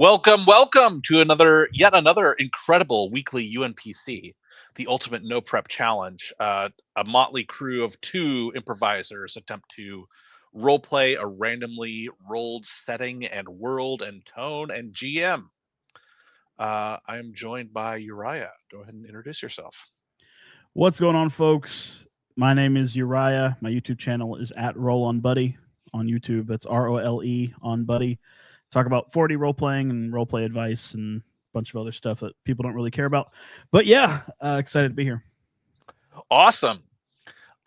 Welcome to yet another incredible weekly UnPC, the ultimate no prep challenge. A motley crew of two improvisers attempt to roleplay a randomly rolled setting and world and tone and GM. I am joined by Uriah. Go ahead and introduce yourself. What's going on, folks? My name is Uriah. My YouTube channel is at Roll on Buddy on YouTube. That's ROLE on Buddy. Talk about 4D role playing and role play advice and a bunch of other stuff that people don't really care about. But yeah, excited to be here. Awesome.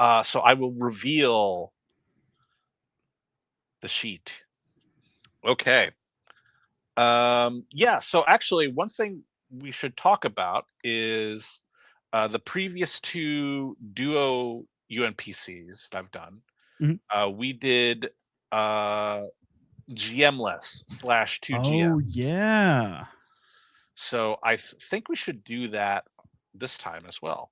So I will reveal the sheet. Okay. Yeah, so actually one thing we should talk about is the previous two duo UnPCs that I've done. We did GMless /2GM. Oh, yeah. So I think we should do that this time as well.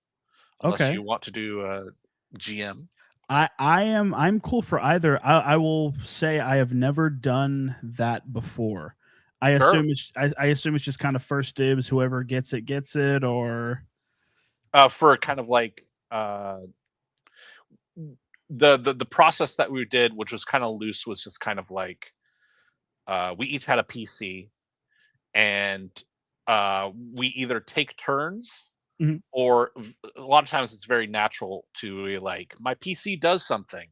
Unless you want to do GM. I'm cool for either. I will say I have never done that before. I assume it's just kind of first dibs, whoever gets it, or for kind of like the process that we did, which was kind of loose, was just kind of like we each had a PC, and we either take turns, or a lot of times it's very natural to like, my PC does something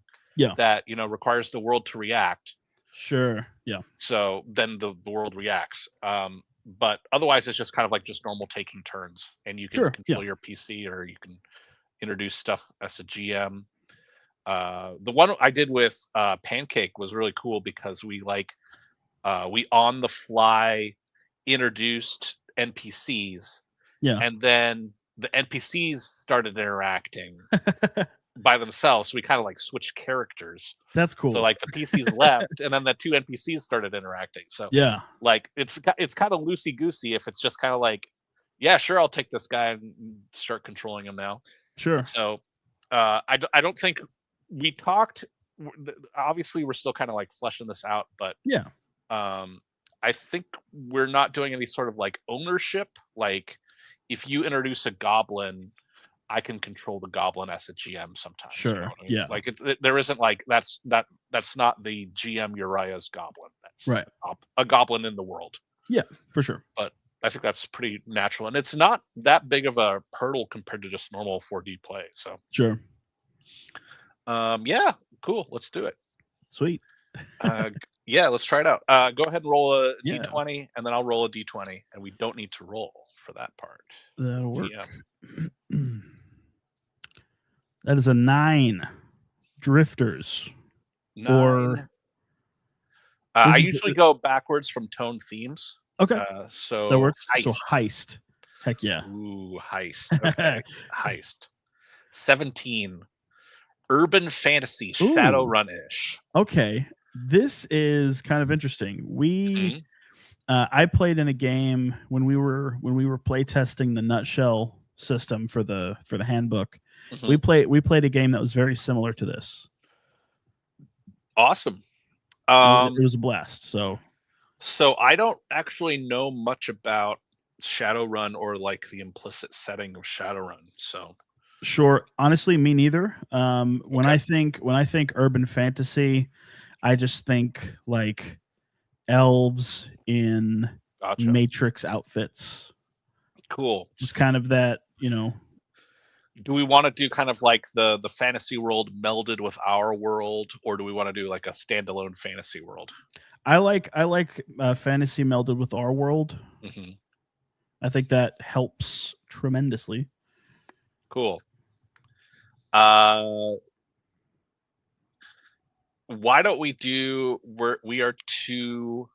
that requires the world to react. Sure. Yeah. So then the world reacts. But otherwise it's just kind of like just normal taking turns, and you can control your PC, or you can introduce stuff as a GM. The one I did with Pancake was really cool because we on the fly introduced NPCs, and then the NPCs started interacting by themselves. So we kind of like switched characters. That's cool. So like the PCs left, and then the two NPCs started interacting. So yeah, like it's kind of loosey goosey if it's just kind of like, yeah, sure, I'll take this guy and start controlling him now. Sure. So I don't think we talked. Obviously, we're still kind of like fleshing this out, but yeah. I think we're not doing any sort of like ownership. Like, if you introduce a goblin, I can control the goblin as a GM sometimes. Sure. You know what I mean? Yeah. Like there isn't like that's not the GM Uriah's goblin. That's right. A goblin in the world. Yeah, for sure. But I think that's pretty natural, and it's not that big of a hurdle compared to just normal 4D play. So sure. Yeah, cool. Let's do it. Sweet. Yeah, let's try it out. Go ahead and roll a D20, and then I'll roll a D20, and we don't need to roll for that part. That'll work. That is a 9. Drifters. 9. Or I usually go backwards from tone themes. Okay. So that works. Heist. So heist. Heck yeah. Ooh, heist. Okay. Heist. 17. Urban fantasy, Shadowrun-ish. Okay. This is kind of interesting. I played in a game when we were play testing the Nutshell system for the handbook. We played a game that was very similar to this. Awesome. It was a blast. So I don't actually know much about Shadowrun or like the implicit setting of Shadowrun. So sure, honestly, me neither. When I think urban fantasy, I just think like elves in Matrix outfits. Cool. Just kind of that, Do we want to do kind of like the fantasy world melded with our world, or do we want to do like a standalone fantasy world? I like fantasy melded with our world. I think that helps tremendously. Cool. Why don't we do? We are two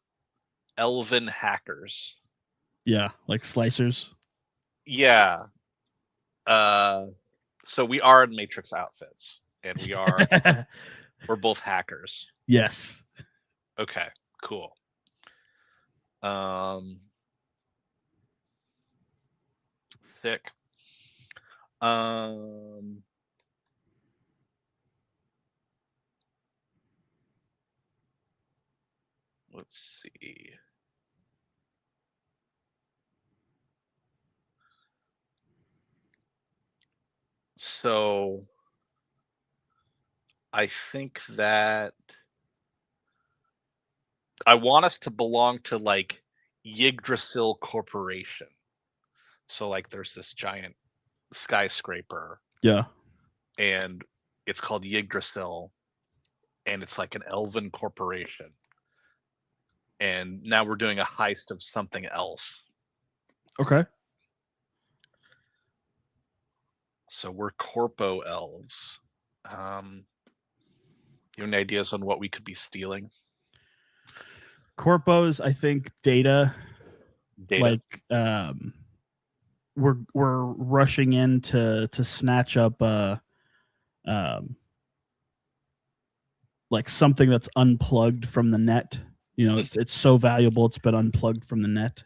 elven hackers. Yeah, like slicers. Yeah. So we are in Matrix outfits, and we're both hackers. Yes. Okay, cool. Sick. Let's see. So I think that I want us to belong to like Yggdrasil Corporation. So like there's this giant skyscraper Yeah. and it's called Yggdrasil and it's like an elven corporation. And now we're doing a heist of something else. Okay. So we're corpo elves. You have any ideas on what we could be stealing? Corpos, I think data. Data. Like we're rushing in to snatch up like something that's unplugged from the net. You know, it's so valuable it's been unplugged from the net.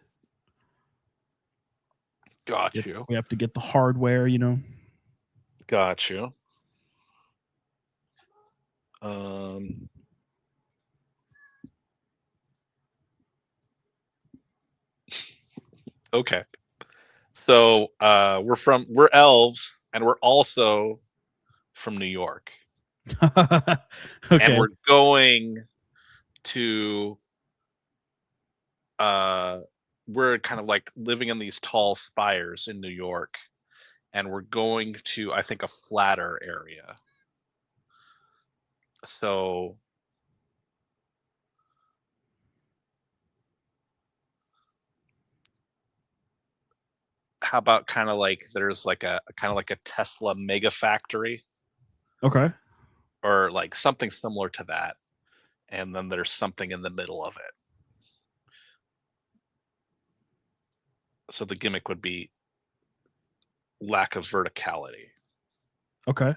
Got you. We have to get the hardware, you know. Got you. Okay. So we're elves and we're also from New York. Okay. And we're going to we're kind of like living in these tall spires in New York, and we're going to, I think, a flatter area. So how about kind of like there's like a kind of like a Tesla mega factory Okay. or like something similar to that, and then there's something in the middle of it. So the gimmick would be lack of verticality. Okay.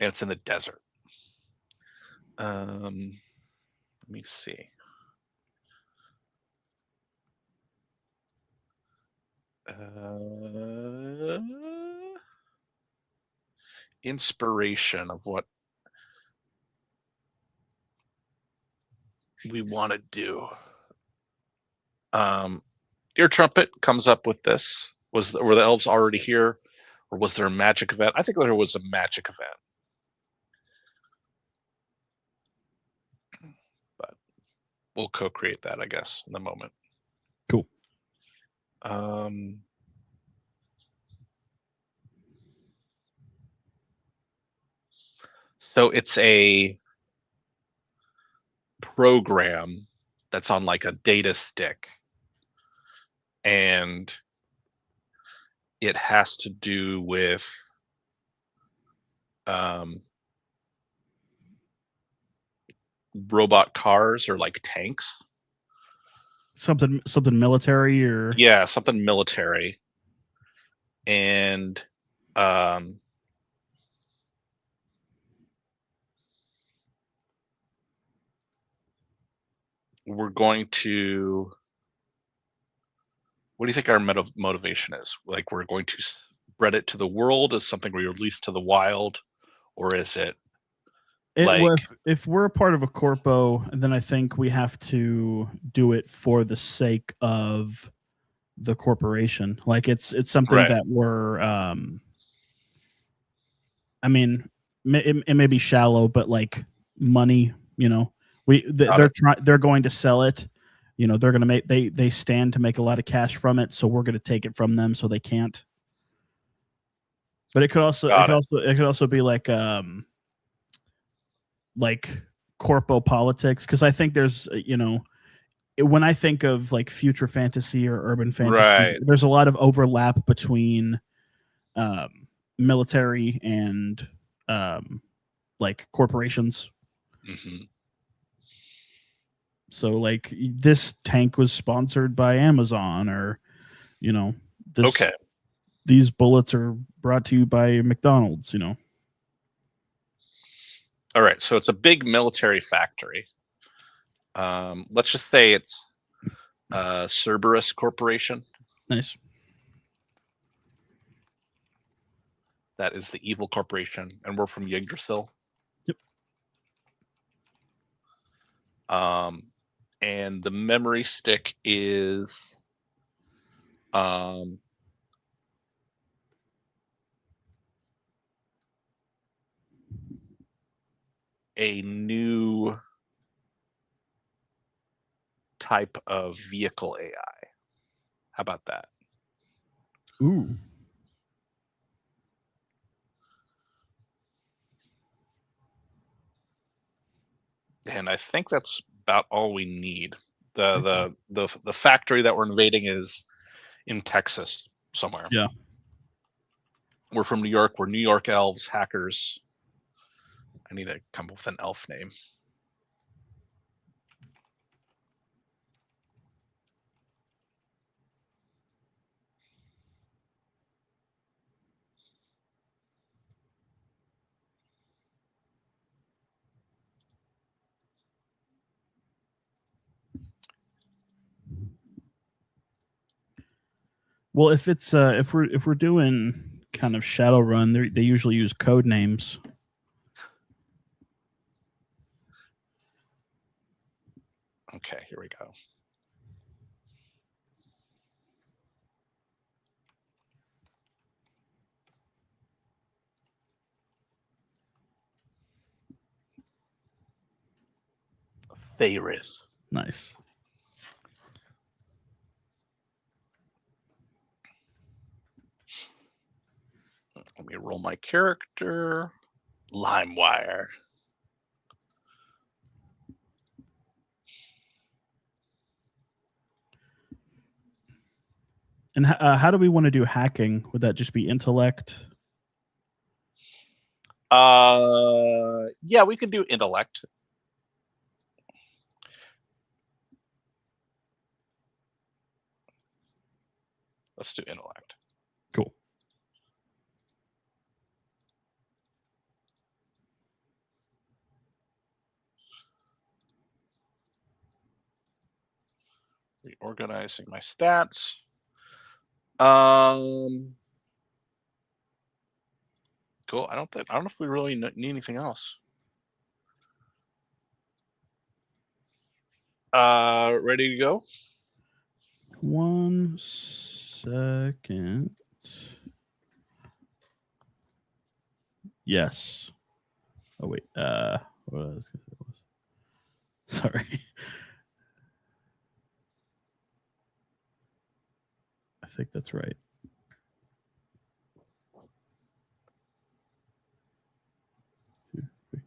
And it's in the desert. Let me see. Inspiration of what we want to do. Ear Trumpet comes up with this. Were the elves already here, or was there a magic event? I think there was a magic event, but we'll co-create that, I guess, in the moment. Cool. So it's a program that's on like a data stick, and it has to do with robot cars or like tanks. Something military or yeah, something military. And we're going to, what do you think our motivation is? Like we're going to spread it to the world as something we release to the wild, or is it like, if we're a part of a corpo, then I think we have to do it for the sake of the corporation. Like it's something right, that we're I mean, it may be shallow, but like money, you know, they're going to sell it. You know, they're going to make they stand to make a lot of cash from it, so we're going to take it from them, so they can't. But it could also be like corpo politics, because I think there's you know, when I think of like future fantasy or urban fantasy, right, there's a lot of overlap between military and like corporations. mm-hmm. So like this tank was sponsored by Amazon, or you know, these bullets are brought to you by McDonald's, you know. All right, so it's a big military factory. Let's just say it's Cerberus Corporation. Nice. That is the evil corporation, and we're from Yggdrasil. Yep. And the memory stick is a new type of vehicle AI. How about that? Ooh. And I think that's about all we need. The factory that we're invading is in Texas somewhere. Yeah. We're from New York. We're New York elves, hackers. I need to come up with an elf name. Well, if it's if we're doing kind of Shadowrun, they usually use code names. Okay, here we go. Tharis. Nice. Let me roll my character. LimeWire. And how do we want to do hacking? Would that just be intellect? Yeah, we can do intellect. Let's do intellect. Cool. Reorganizing my stats. Cool. I don't know if we really need anything else. Ready to go? 1 second. Yes. Oh wait. What was I gonna say? Sorry. I think that's right.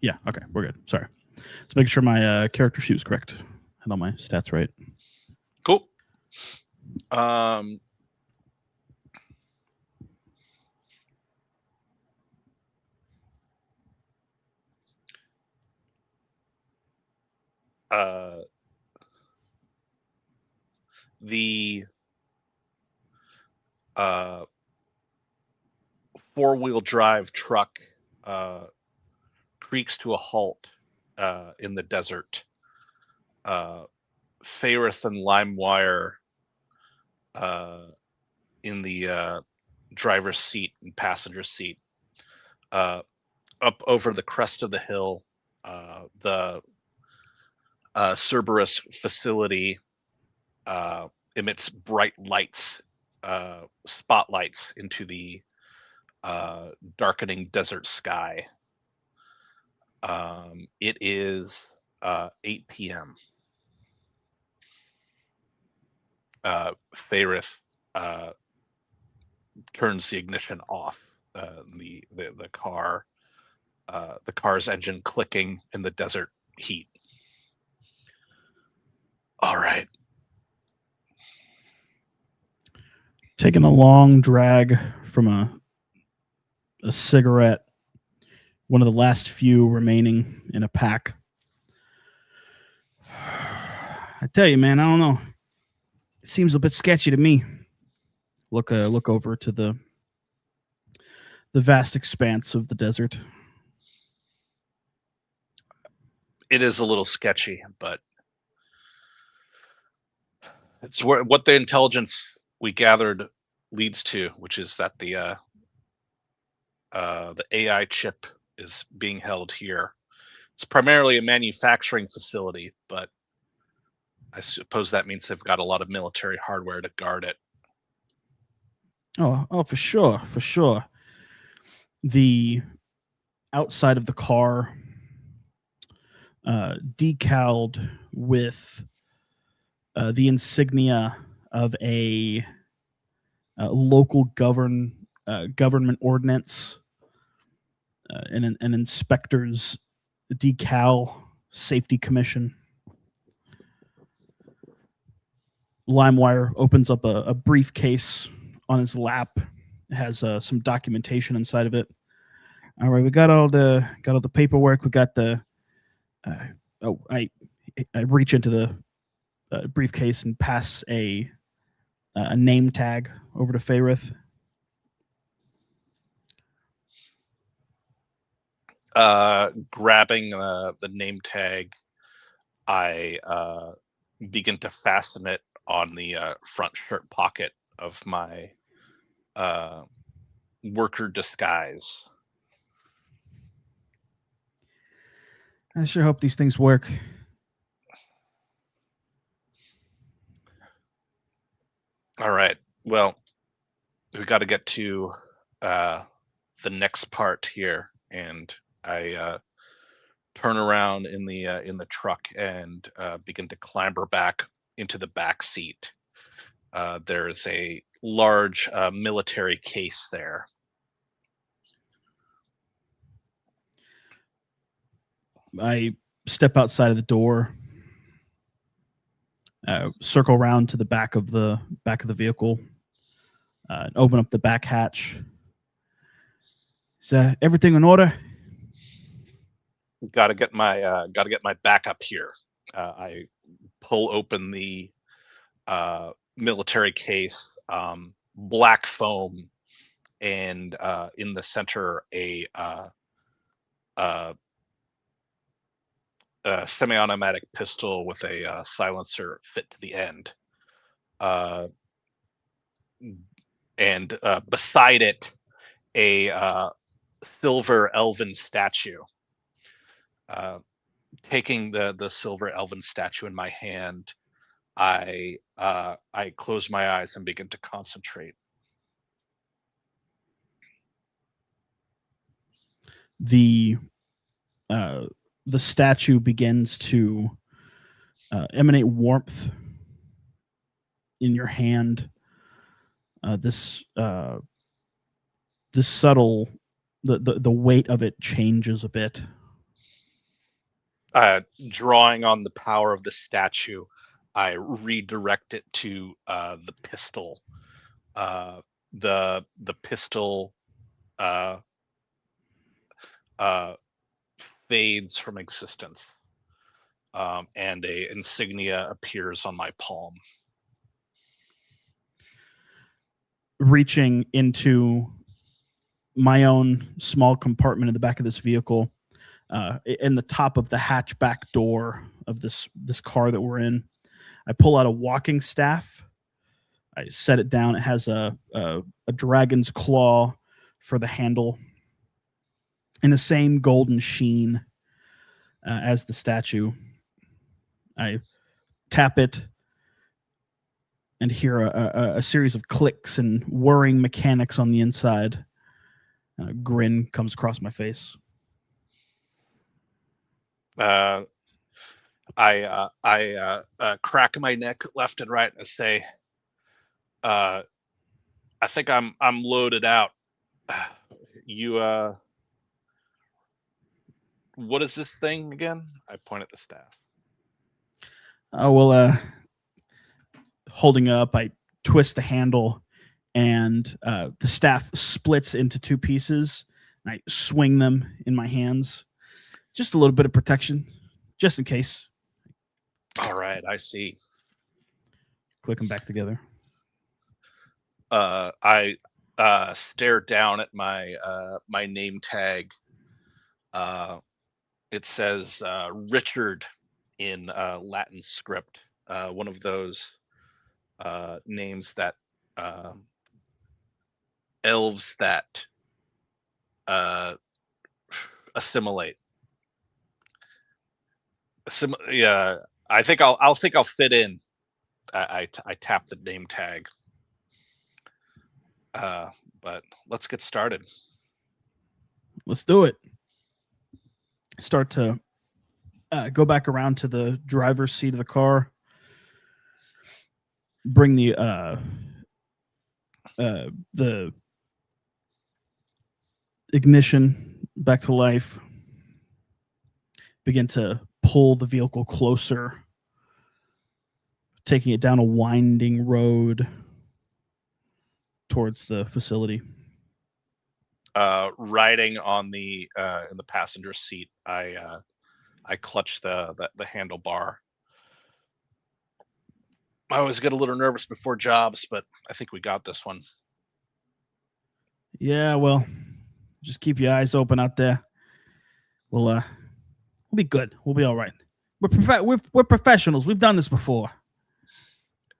Yeah. Okay. We're good. Sorry. Let's make sure my character sheet was correct. Had all my stats right. Cool. The four-wheel drive truck creaks to a halt in the desert. Fairith and LimeWire in the driver's seat and passenger seat. Up over the crest of the hill, the Cerberus facility emits bright lights, spotlights into the darkening desert sky. It is 8 p.m. Fairith turns the ignition off. The car's engine clicking in the desert heat. All right. Taking a long drag from a cigarette, one of the last few remaining in a pack. I tell you, man, I don't know. It seems a bit sketchy to me. Look over to the vast expanse of the desert. It is a little sketchy, but it's what the intelligence we gathered leads to, which is that the AI chip is being held here. It's primarily a manufacturing facility, but I suppose that means they've got a lot of military hardware to guard it. Oh, for sure. The outside of the car decaled with the insignia of a local government ordinance, an inspector's decal, safety commission. LimeWire opens up a briefcase on his lap. It has some documentation inside of it. All right, we got all the paperwork. We got the. I reach into the briefcase and pass a name tag over to Fayrith. Grabbing the name tag, I begin to fasten it on the front shirt pocket of my worker disguise. I sure hope these things work. All right. Well, we got to get to the next part here, and I turn around in the truck and begin to clamber back into the back seat. There's a large military case there. I step outside of the door, circle around to the back of the vehicle, open up the back hatch. Is everything in order? Got to get my backup here. I pull open the military case, black foam, and in the center a semi-automatic pistol with a silencer fit to the end, and beside it a silver elven statue. Taking the silver elven statue in my hand, I close my eyes and begin to concentrate. The statue begins to emanate warmth in your hand. This subtle, the weight of it changes a bit. Drawing on the power of the statue, I redirect it to the pistol. The pistol fades from existence, and a insignia appears on my palm. Reaching into my own small compartment in the back of this vehicle, in the top of the hatchback door of this car that we're in, I pull out a walking staff. I set it down. It has a dragon's claw for the handle, in the same golden sheen as the statue. I tap it and hear a series of clicks and whirring mechanics on the inside. A grin comes across my face. I crack my neck left and right and say, I think I'm loaded out. You what is this thing again? I point at the staff. Oh, well, holding up, I twist the handle, and the staff splits into two pieces, and I swing them in my hands. Just a little bit of protection, just in case. All right, I see. Click them back together. I stare down at my my name tag. It says Richard in Latin script, one of those names that elves that assimilate. Yeah, I think I'll fit in. I tap the name tag. But let's get started. Let's do it. Start to go back around to the driver's seat of the car. Bring the ignition back to life. Begin to pull the vehicle closer, taking it down a winding road towards the facility. Riding on the in the passenger seat, I clutch the handlebar. I always get a little nervous before jobs, but I think we got this one. Yeah, well, just keep your eyes open out there. We'll be good. We'll be all right. We're professionals. We've done this before.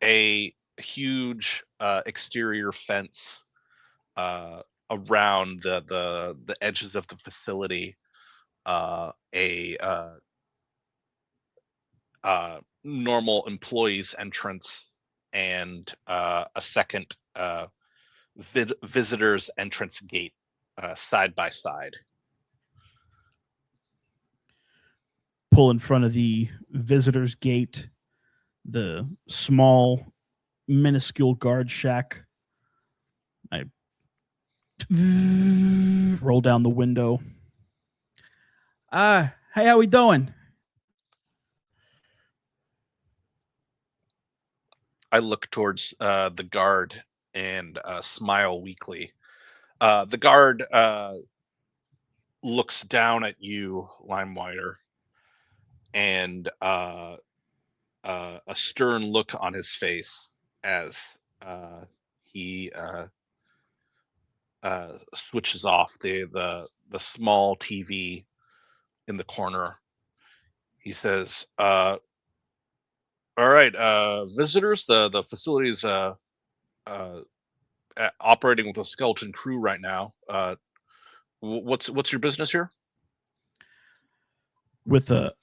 A huge exterior fence around the edges of the facility. Normal employees entrance and a second visitors entrance gate side by side. Pull in front of the visitors gate, the small minuscule guard shack. I roll down the window. Hey, how we doing? I look towards the guard and smile weakly. The guard looks down at you, Limewire, and a stern look on his face as he switches off the small TV in the corner. He says, "All right, visitors. The facility is operating with a skeleton crew right now. What's your business here?" With a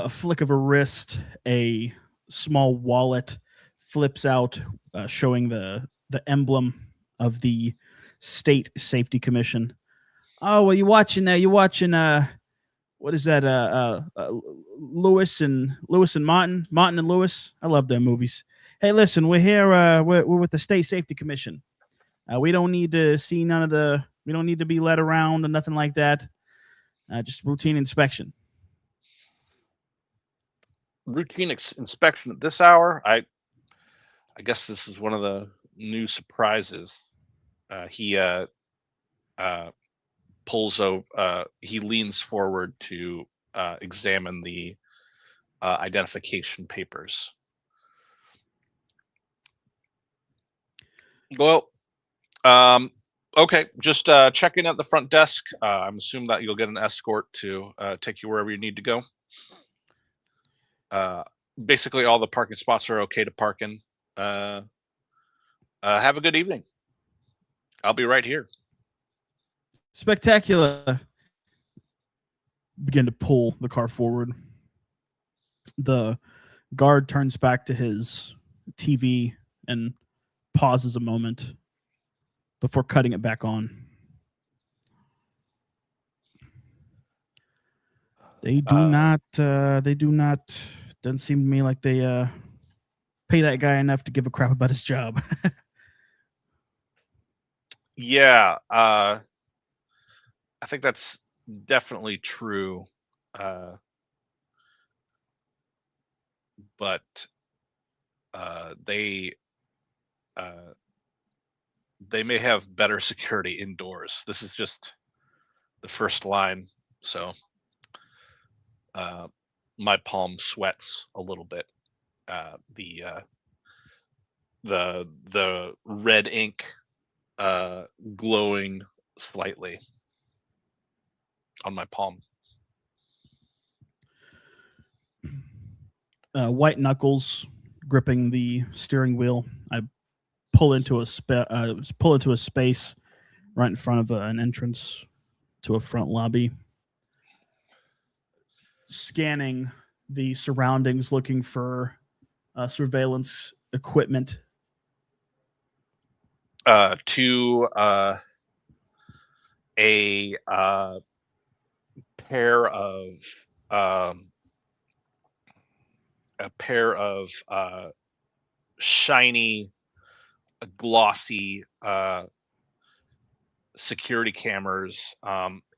flick of a wrist, a small wallet flips out, showing the emblem of the State Safety Commission. Oh, well, you're watching what is that? Lewis and Martin and Lewis. I love their movies. Hey, listen, we're here. We're with the State Safety Commission. We don't need to see none of the. We don't need to be led around or nothing like that. Just routine inspection. Routine inspection at this hour. I guess this is one of the new surprises. He pulls over. He leans forward to examine the identification papers. Well, okay. Just check in at the front desk. I'm assuming that you'll get an escort to take you wherever you need to go. Basically, all the parking spots are okay to park in. Have a good evening. I'll be right here. Spectacular. Begin to pull the car forward. The guard turns back to his TV and pauses a moment before cutting it back on. They do not. Doesn't seem to me like they pay that guy enough to give a crap about his job. Yeah, I think that's definitely true. But they may have better security indoors. This is just the first line, so my palm sweats a little bit. The red ink glowing slightly on my palm. White knuckles gripping the steering wheel. I pull into a space right in front of an entrance to a front lobby. Scanning the surroundings, looking for surveillance equipment. To a pair of pair of shiny, glossy security cameras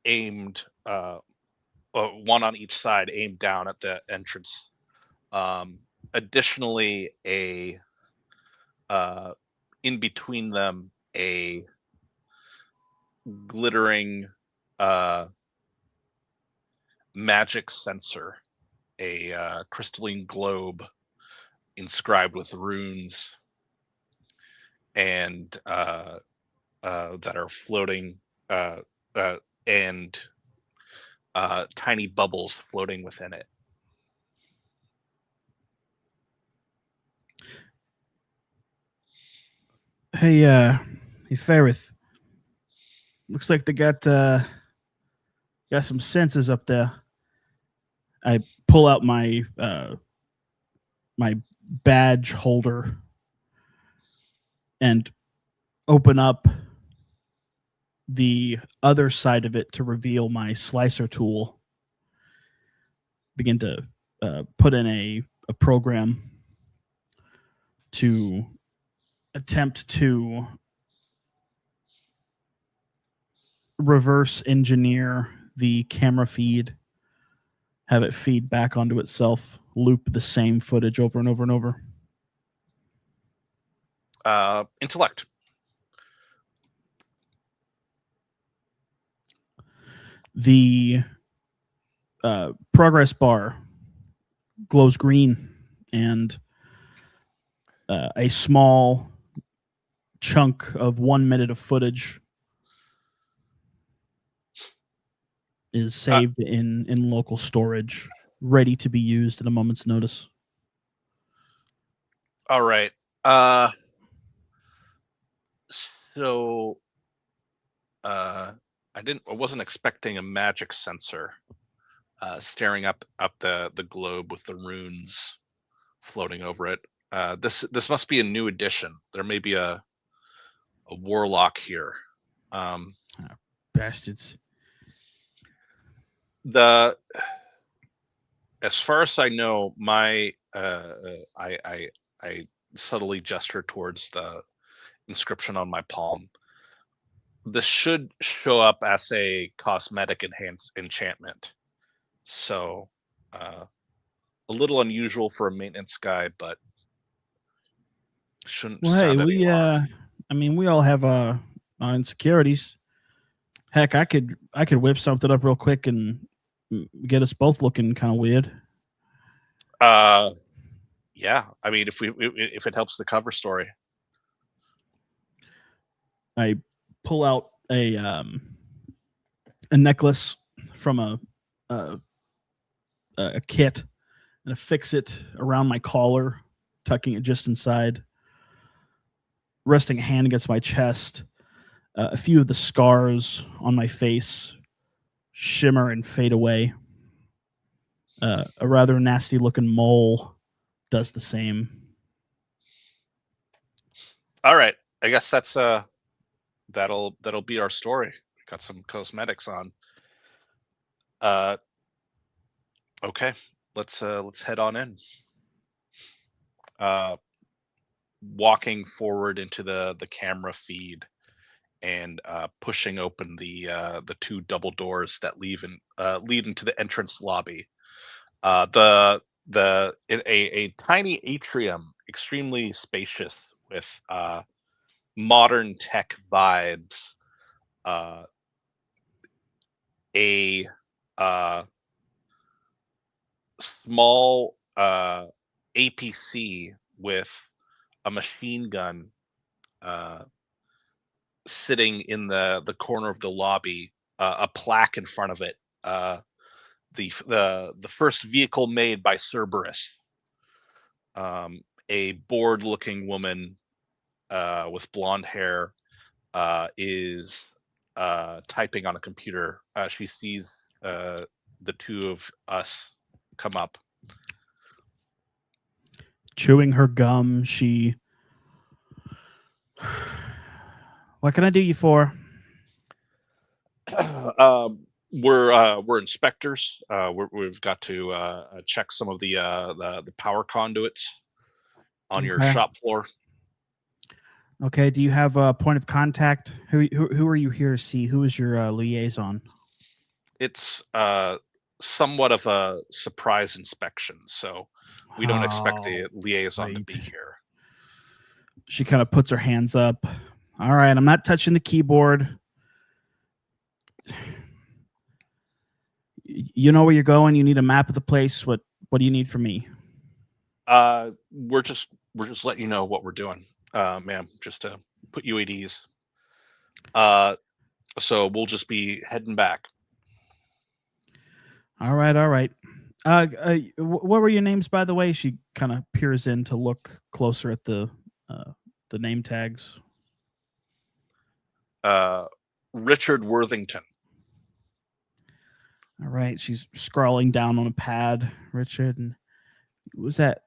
aimed, one on each side, aimed down at the entrance. Additionally, in between them, a glittering magic sensor, a crystalline globe inscribed with runes, and that are floating, and tiny bubbles floating within it. Hey, Ferrith. Looks like they got some sensors up there. I pull out my my badge holder and open up the other side of it to reveal my slicer tool. Begin to put in a program to attempt to reverse engineer the camera feed, have it feed back onto itself, loop the same footage over and over and over. Intellect. The progress bar glows green, and a small chunk of 1 minute of footage is saved in local storage, ready to be used at a moment's notice. All right. So I wasn't expecting a magic sensor staring up the globe with the runes floating over it. This must be a new addition. There may be a warlock here. Bastards. As far as I know, my I subtly gesture towards the inscription on my palm. This should show up as a cosmetic enchantment. So a little unusual for a maintenance guy, but shouldn't sound any alarm. I mean, we all have our insecurities. Heck, I could whip something up real quick and get us both looking kind of weird. Yeah. I mean, if it helps the cover story. I pull out a necklace from a kit and affix it around my collar, tucking it just inside, resting a hand against my chest. A few of the scars on my face shimmer and fade away. A rather nasty looking mole does the same. All right. I guess that's that'll be our story. Got some cosmetics on. Okay. Let's head on in. Walking forward into the camera feed and pushing open the two double doors that lead into the entrance lobby. A tiny atrium, extremely spacious with modern tech vibes. A small APC with a machine gun sitting in the corner of the lobby, a plaque in front of it, the first vehicle made by Cerberus. A bored-looking woman with blonde hair is typing on a computer. She sees the two of us come up. Chewing her gum, she... What can I do you for? We're inspectors. We've got to check some of the power conduits on your Okay. shop floor. Okay. Do you have a point of contact? Who are you here to see? Who is your liaison? It's somewhat of a surprise inspection, so we don't expect the liaison to be here. She kind of puts her hands up. All right, I'm not touching the keyboard. You know where you're going. You need a map of the place. What do you need from me? We're just letting you know what we're doing, ma'am, just to put you at ease. So we'll just be heading back. All right, all right. What were your names, by the way? She kind of peers in to look closer at the name tags. Richard Worthington. All right, she's scrawling down on a pad. Richard, and was that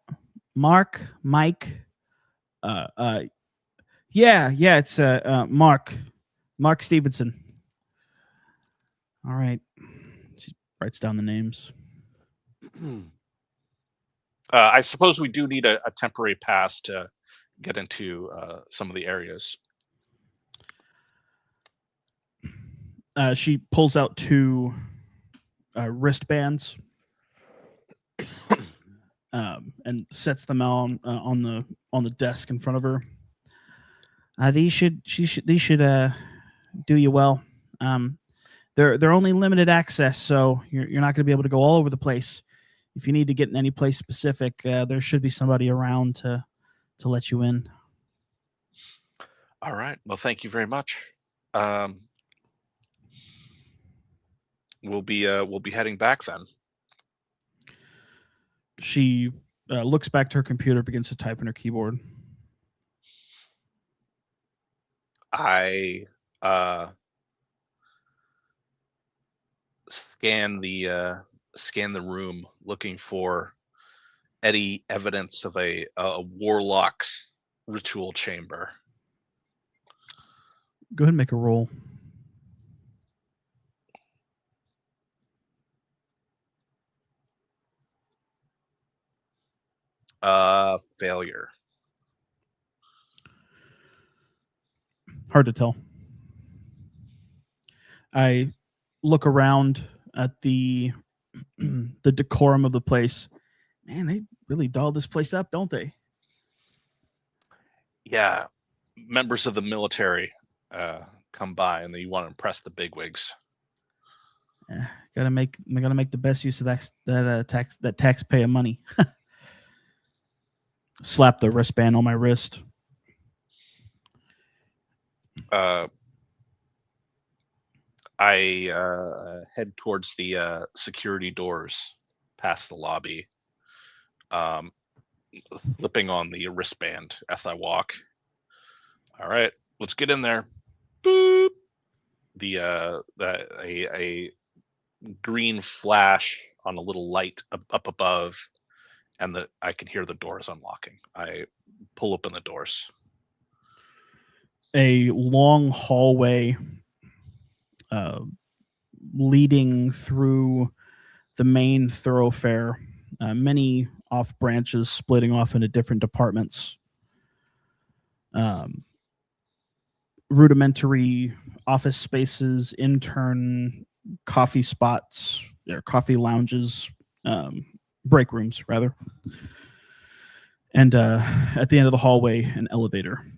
Mark? Mike? Yeah, it's Mark Stevenson. All right, she writes down the names. I suppose we do need a temporary pass to get into some of the areas. She pulls out 2 wristbands and sets them on the desk in front of her. These should do you well. They're only limited access, so you're not going to be able to go all over the place. If you need to get in any place specific, there should be somebody around to let you in. All right. Well, thank you very much. We'll be heading back then. She looks back to her computer, begins to type in her keyboard. I scan the room, looking for any evidence of a warlock's ritual chamber. Go ahead and make a roll. Failure. Hard to tell. I look around at the decorum of the place. Man, they really dolled this place up, don't they? Yeah, members of the military come by, and you want to impress the bigwigs. Yeah, gotta make the best use of that taxpayer money. Slap the wristband on my wrist. I head towards the security doors, past the lobby, flipping on the wristband as I walk. All right, let's get in there. Boop. A green flash on a little light up above, and I can hear the doors unlocking. I pull open the doors. A long hallway leading through the main thoroughfare, many off branches splitting off into different departments. Rudimentary office spaces, intern coffee spots, or coffee lounges, break rooms rather. And at the end of the hallway, an elevator.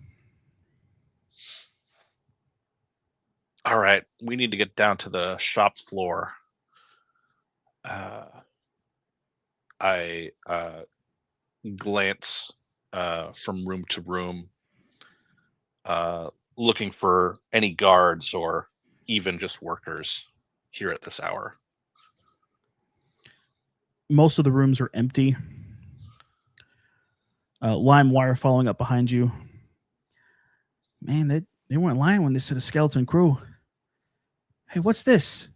All right, we need to get down to the shop floor. I glance from room to room, looking for any guards or even just workers here at this hour. Most of the rooms are empty. Lime wire following up behind you. Man, they weren't lying when they said a skeleton crew. Hey, what's this?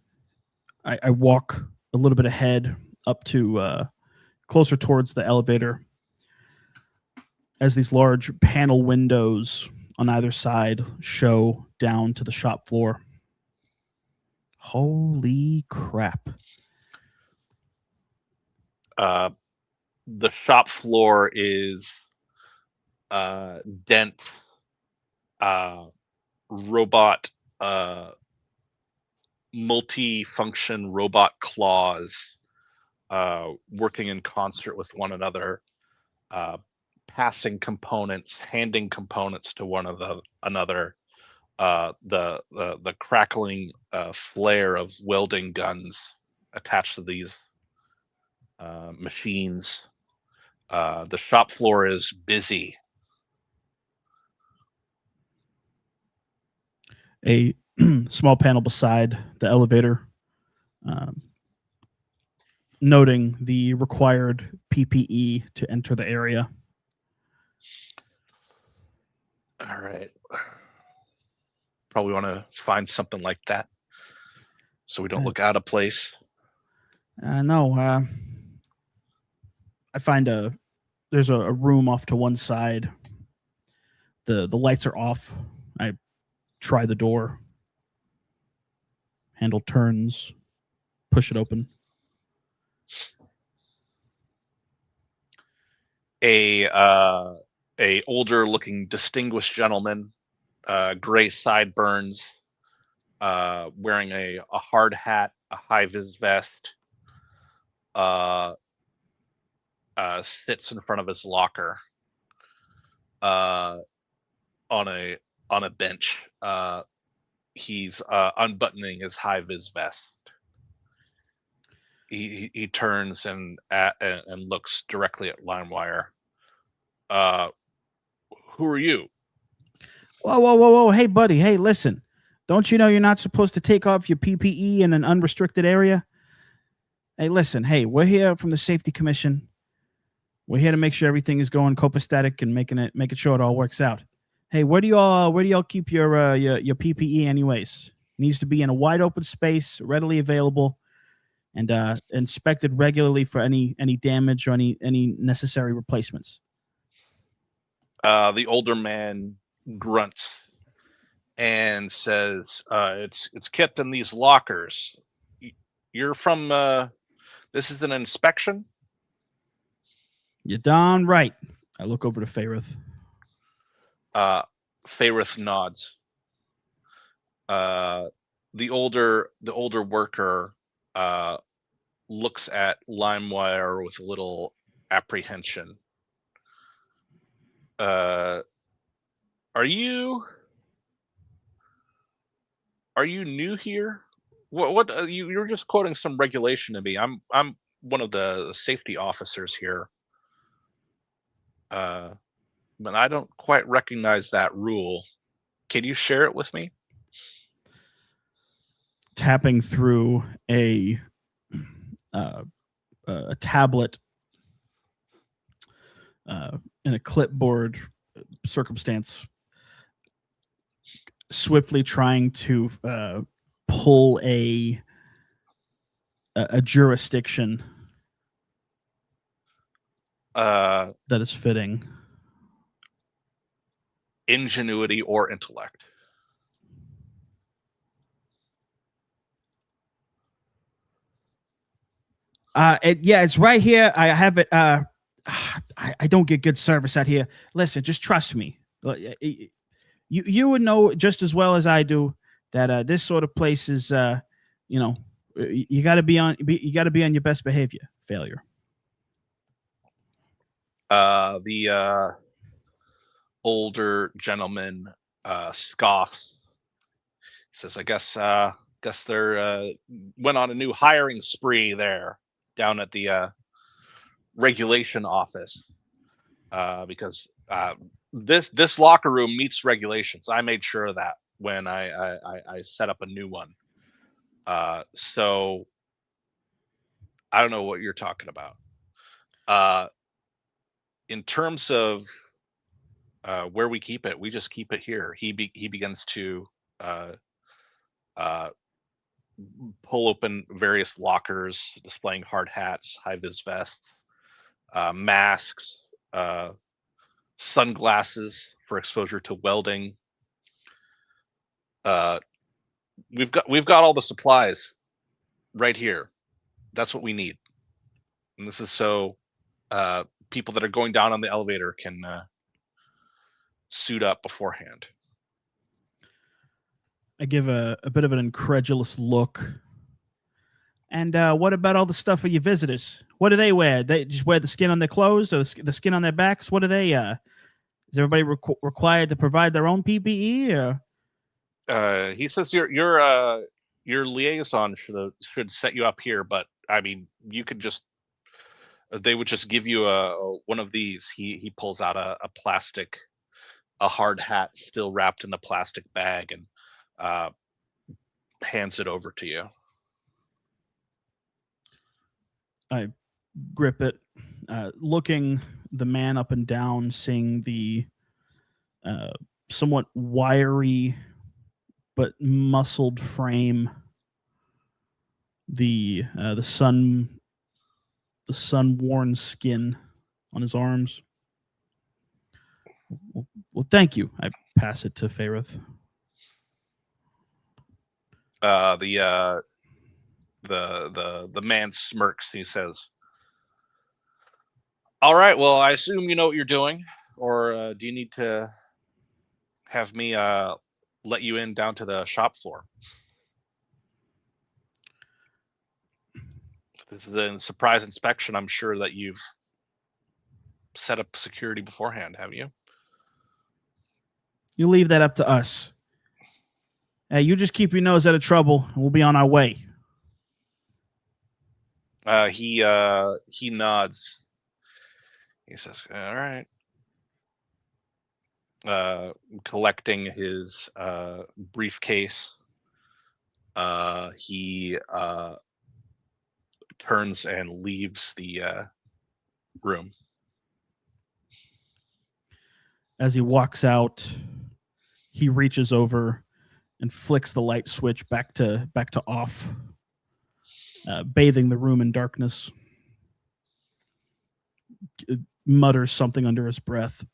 I walk a little bit ahead up to closer towards the elevator as these large panel windows on either side show down to the shop floor. Holy crap. The shop floor is dense robot multi-function robot claws working in concert with one another, passing components, handing components to one another. The crackling flare of welding guns attached to these machines. The shop floor is busy. A small panel beside the elevator, noting the required PPE to enter the area. All right. Probably want to find something like that so we don't look out of place. No, I find there's a room off to one side. The lights are off. I try the door. Handle turns. Push it open. A older looking distinguished gentleman, gray sideburns, wearing a hard hat, a high vis vest, sits in front of his locker on a bench. He's unbuttoning his high vis vest. He turns and looks directly at LimeWire. Who are you? Whoa! Hey, buddy. Hey, listen. Don't you know you're not supposed to take off your PPE in an unrestricted area? Hey, listen. Hey, we're here from the Safety Commission. We're here to make sure everything is going copacetic and making sure it all works out. Hey, where do y'all keep your PPE anyways? It needs to be in a wide open space, readily available, and inspected regularly for any damage or any necessary replacements. The older man grunts and says, "It's kept in these lockers. You're from this is an inspection?" You're darn right. I look over to Fairith. Fairith nods. The older worker looks at LimeWire with a little apprehension. Are you new here? What you were just quoting some regulation to me. I'm one of the safety officers here. But I don't quite recognize that rule. Can you share it with me? Tapping through a tablet in a clipboard circumstance, swiftly trying to pull a jurisdiction that is fitting. Ingenuity or intellect? It's right here. I have it. I don't get good service out here. Listen, just trust me. You would know just as well as I do that this sort of place is, you got to be on your best behavior. Failure. The older gentleman scoffs. Says, "I guess they're went on a new hiring spree there down at the regulation office because this locker room meets regulations. I made sure of that when I set up a new one. So I don't know what you're talking about. In terms of where we keep it, we just keep it here." He begins to pull open various lockers displaying hard hats, high vis vests, masks, sunglasses for exposure to welding, we've got all the supplies right here. That's what we need. And this is so people that are going down on the elevator can suit up beforehand. I give a bit of an incredulous look. And what about all the stuff for your visitors? What do they wear? They just wear the skin on their clothes or the skin on their backs? What do they? Is everybody required to provide their own PPE? Or? He says your liaison should set you up here, but I mean, you could just they would just give you one of these. He pulls out a plastic, a hard hat still wrapped in a plastic bag and hands it over to you. I grip it, looking the man up and down, seeing the somewhat wiry but muscled frame, the sun-worn skin on his arms. Well, thank you. I pass it to Faerith. The man smirks. He says, "All right. Well, I assume you know what you're doing, or do you need to have me let you in down to the shop floor?" This is a surprise inspection. I'm sure that you've set up security beforehand, haven't you? You leave that up to us. You just keep your nose out of trouble, and we'll be on our way. He nods. He says, "All right." Collecting his briefcase, he turns and leaves the room. As he walks out, he reaches over and flicks the light switch back to off, bathing the room in darkness. Mutters something under his breath.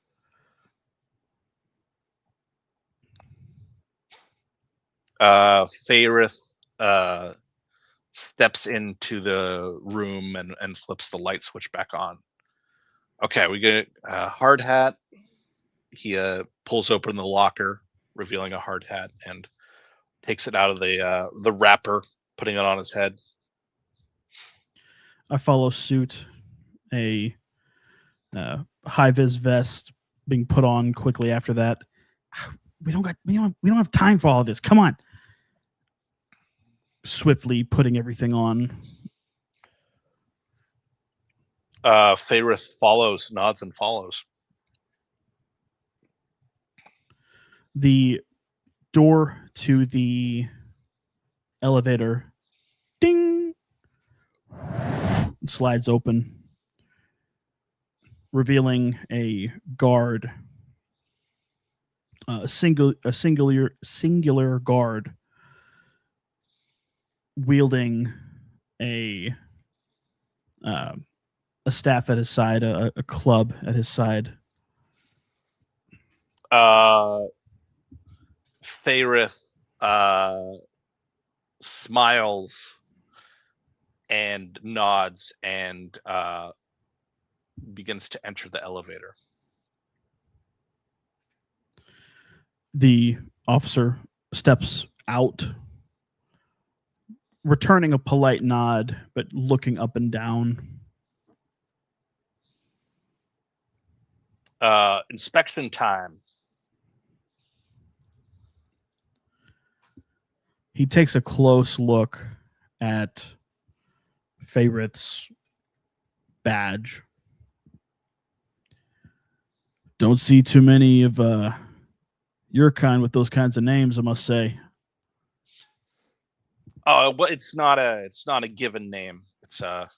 Faerith steps into the room and flips the light switch back on. Okay, we get a hard hat. He pulls open the locker, revealing a hard hat, and takes it out of the wrapper, putting it on his head. I follow suit. A high-vis vest being put on quickly after that. We don't have time for all of this. Come on. Swiftly putting everything on. Faerith follows, nods and follows. The door to the elevator, ding, slides open, revealing a guard, a singular guard, wielding a staff at his side, a club at his side. Faerith smiles and nods and begins to enter the elevator. The officer steps out, returning a polite nod, but looking up and down. Inspection time. He takes a close look at Faerith's badge. Don't see too many of your kind with those kinds of names, I must say. Oh, well, it's not a given name. It's had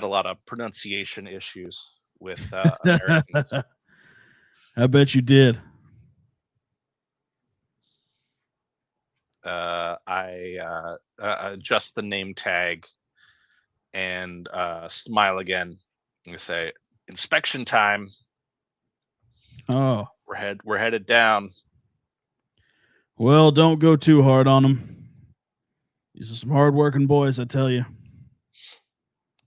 a lot of pronunciation issues with Americans. I bet you did. I adjust the name tag and smile again and say, "Inspection time." Oh, We're headed down. Well, don't go too hard on them. These are some hard-working boys, I tell you.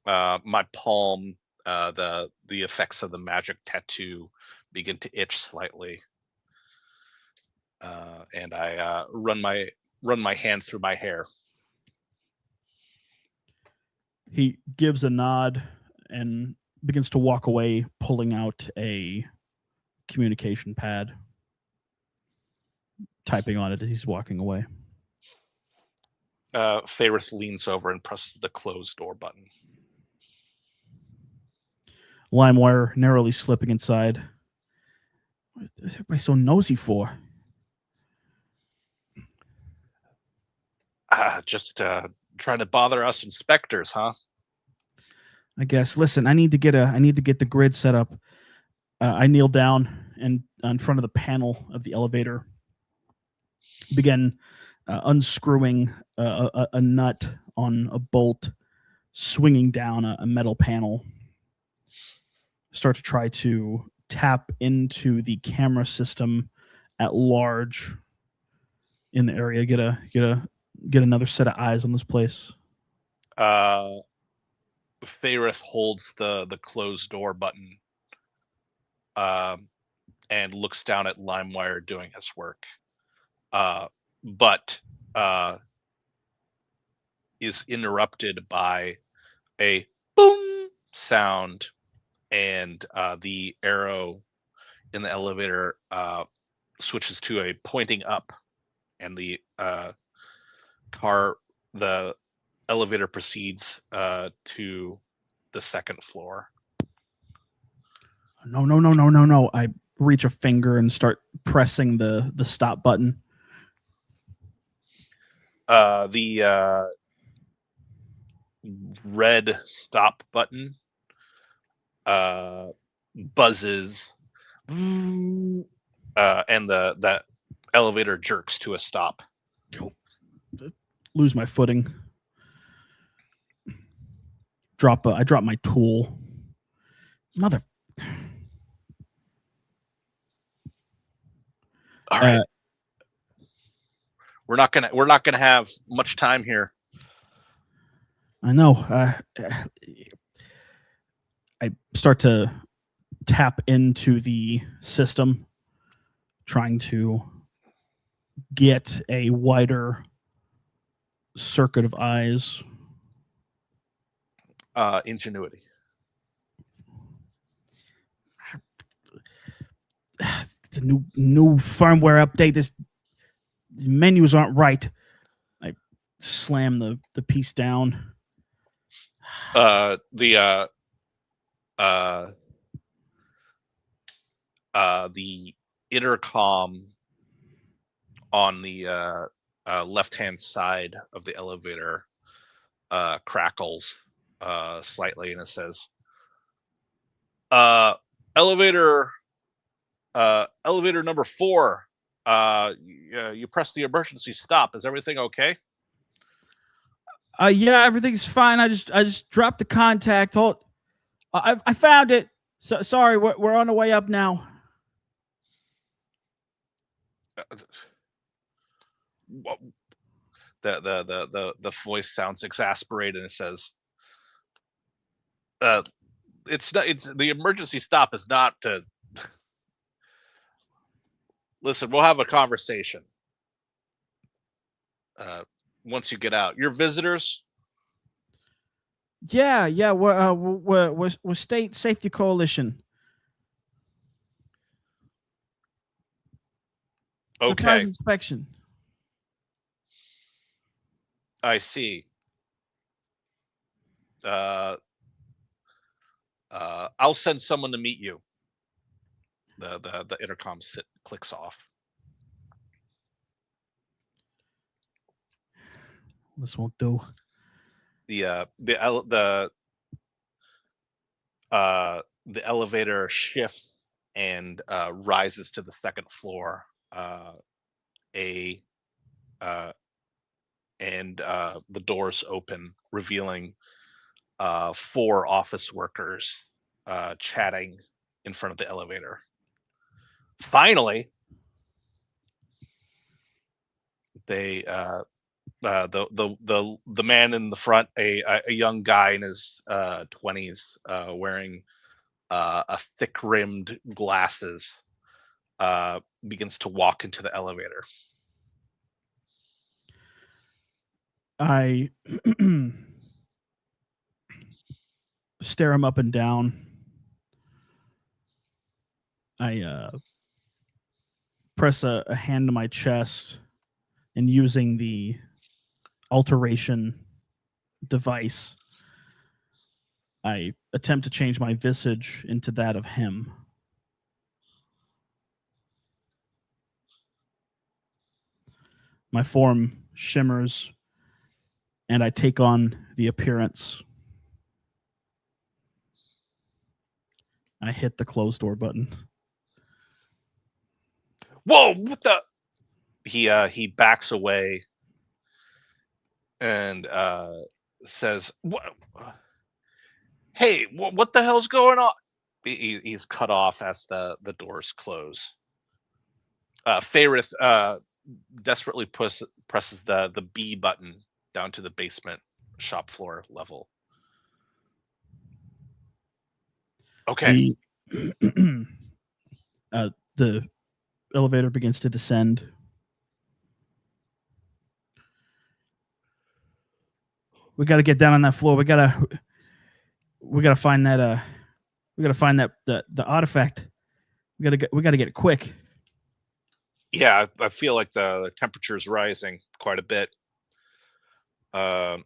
My palm, the effects of the magic tattoo begin to itch slightly, and I run my hand through my hair. He gives a nod and begins to walk away, pulling out a communication pad, typing on it as he's walking away. Faerith leans over and presses the closed door button. LimeWire narrowly slipping inside. What is everybody so nosy for? Just trying to bother us inspectors, huh? I guess. Listen, I need to get the grid set up. I kneel down and in front of the panel of the elevator, begin unscrewing a nut on a bolt, swinging down a metal panel. Start to try to tap into the camera system at large in the area. Get another set of eyes on this place. Faerith holds the closed door button, and looks down at LimeWire doing his work, but is interrupted by a boom sound, and the arrow in the elevator switches to a pointing up, and the elevator proceeds to the second floor. No. I reach a finger and start pressing the stop button. The red stop button buzzes, and the elevator jerks to a stop. Lose my footing. I drop my tool. Mother. All right. We're not gonna have much time here. I know. I start to tap into the system, trying to get a wider circuit of eyes. Ingenuity. The new firmware update. These menus aren't right. I slam the piece down. The intercom on the left-hand side of the elevator crackles slightly, and it says, elevator number 4, you press the emergency stop. Is everything okay? Yeah, everything's fine. I just dropped the contact. Hold, I found it. So, sorry, we're on the way up now. The voice sounds exasperated, and it says, it's the emergency stop is not to listen. We'll have a conversation once you get out. Your visitors? Yeah. We're State Safety Coalition. Surprise Okay. inspection. I see. I'll send someone to meet you. The intercom clicks off. This won't do. The elevator shifts and rises to the second floor. The doors open, revealing 4 office workers chatting in front of the elevator. Finally, the man in the front, a young guy in his 20s, wearing a thick-rimmed glasses, begins to walk into the elevator. I stare him up and down. I press a hand to my chest, and using the alteration device, I attempt to change my visage into that of him. My form shimmers, and I take on the appearance. I hit the closed door button. Whoa! What the? He backs away and says, "What? Hey, what the hell's going on?" He's cut off as the doors close. Faerith desperately presses the B button down to the basement shop floor level. Okay. The elevator begins to descend. We got to get down on that floor. We got to find that the artifact. We got to get it quick. Yeah, I feel like the temperature is rising quite a bit. After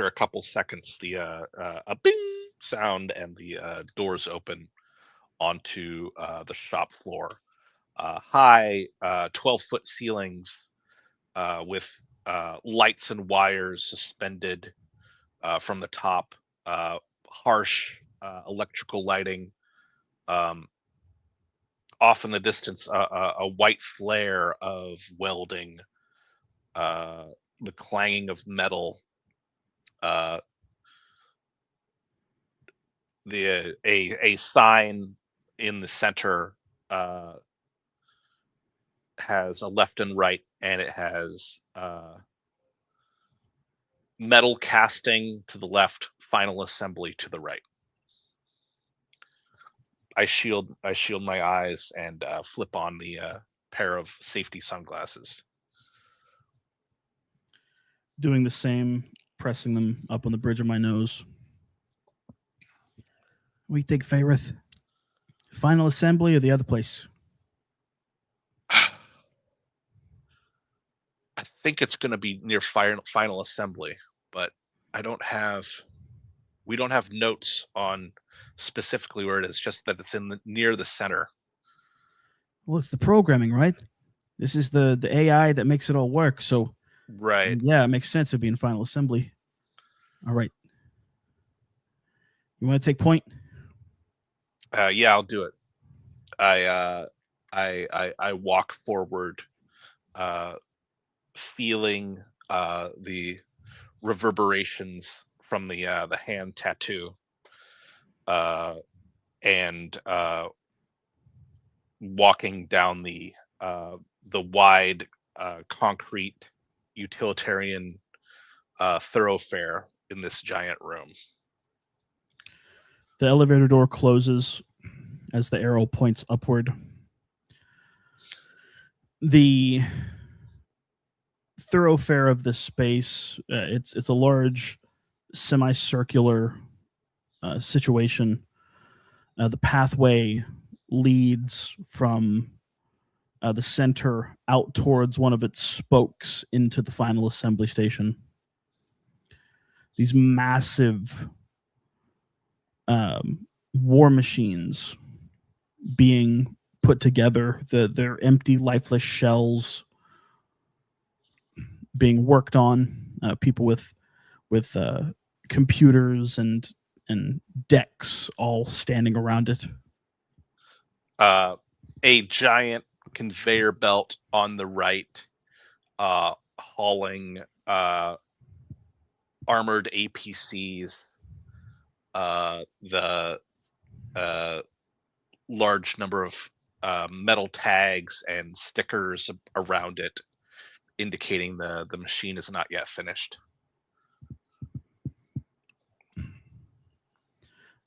a couple seconds, a bing sound and the doors open onto the shop floor. High 12-foot ceilings with lights and wires suspended from the top. Harsh electrical lighting. Off in the distance, a white flare of welding. The clanging of metal. A sign in the center has a left and right, and it has metal casting to the left, final assembly to the right. I shield my eyes and flip on the pair of safety sunglasses. Doing the same, pressing them up on the bridge of my nose. What do you think, Faerith? Final assembly or the other place? I think it's going to be near final assembly, but we don't have notes on specifically where it is, just that it's near the center. Well, it's the programming, right? This is the AI that makes it all work. So, right. Yeah, it makes sense to be in final assembly. All right. You want to take point? Yeah, I'll do it. I walk forward, feeling the reverberations from the hand tattoo, and walking down the wide concrete utilitarian thoroughfare in this giant room. The elevator door closes as the arrow points upward. The thoroughfare of this space, it's a large semicircular situation. The pathway leads from the center out towards one of its spokes into the final assembly station. These massive war machines being put together, their empty, lifeless shells being worked on, people with computers and decks all standing around it. A giant conveyor belt on the right, hauling armored APCs, the large number of metal tags and stickers around it, indicating the machine is not yet finished.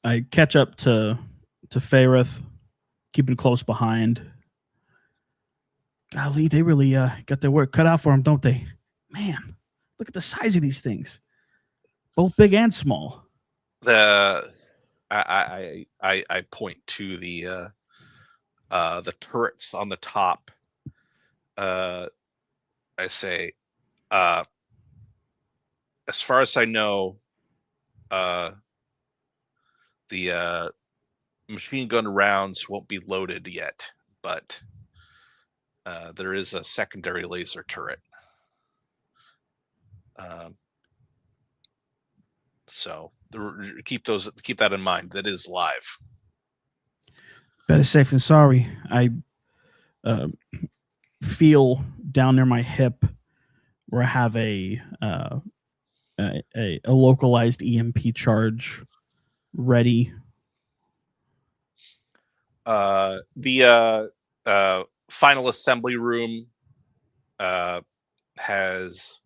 I catch up to Fairith, keeping close behind. Golly, they really got their work cut out for them, don't they? Man, look at the size of these things, both big and small. I point to the turrets on the top. I say, as far as I know, the machine gun rounds won't be loaded yet, but there is a secondary laser turret. So keep that in mind. That is live. Better safe than sorry. I feel down near my hip where I have a localized EMP charge ready. The final assembly room has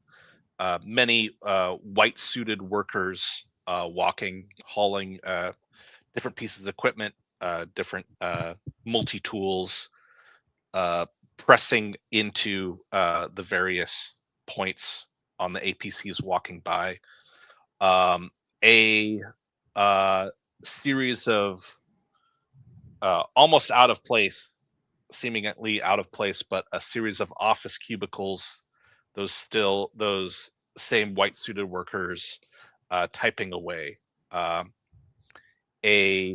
many white suited workers walking, hauling different pieces of equipment, different multi-tools, pressing into the various points on the APCs walking by. A series of almost out of place, seemingly out of place, but a series of office cubicles, those same white suited workers typing away. A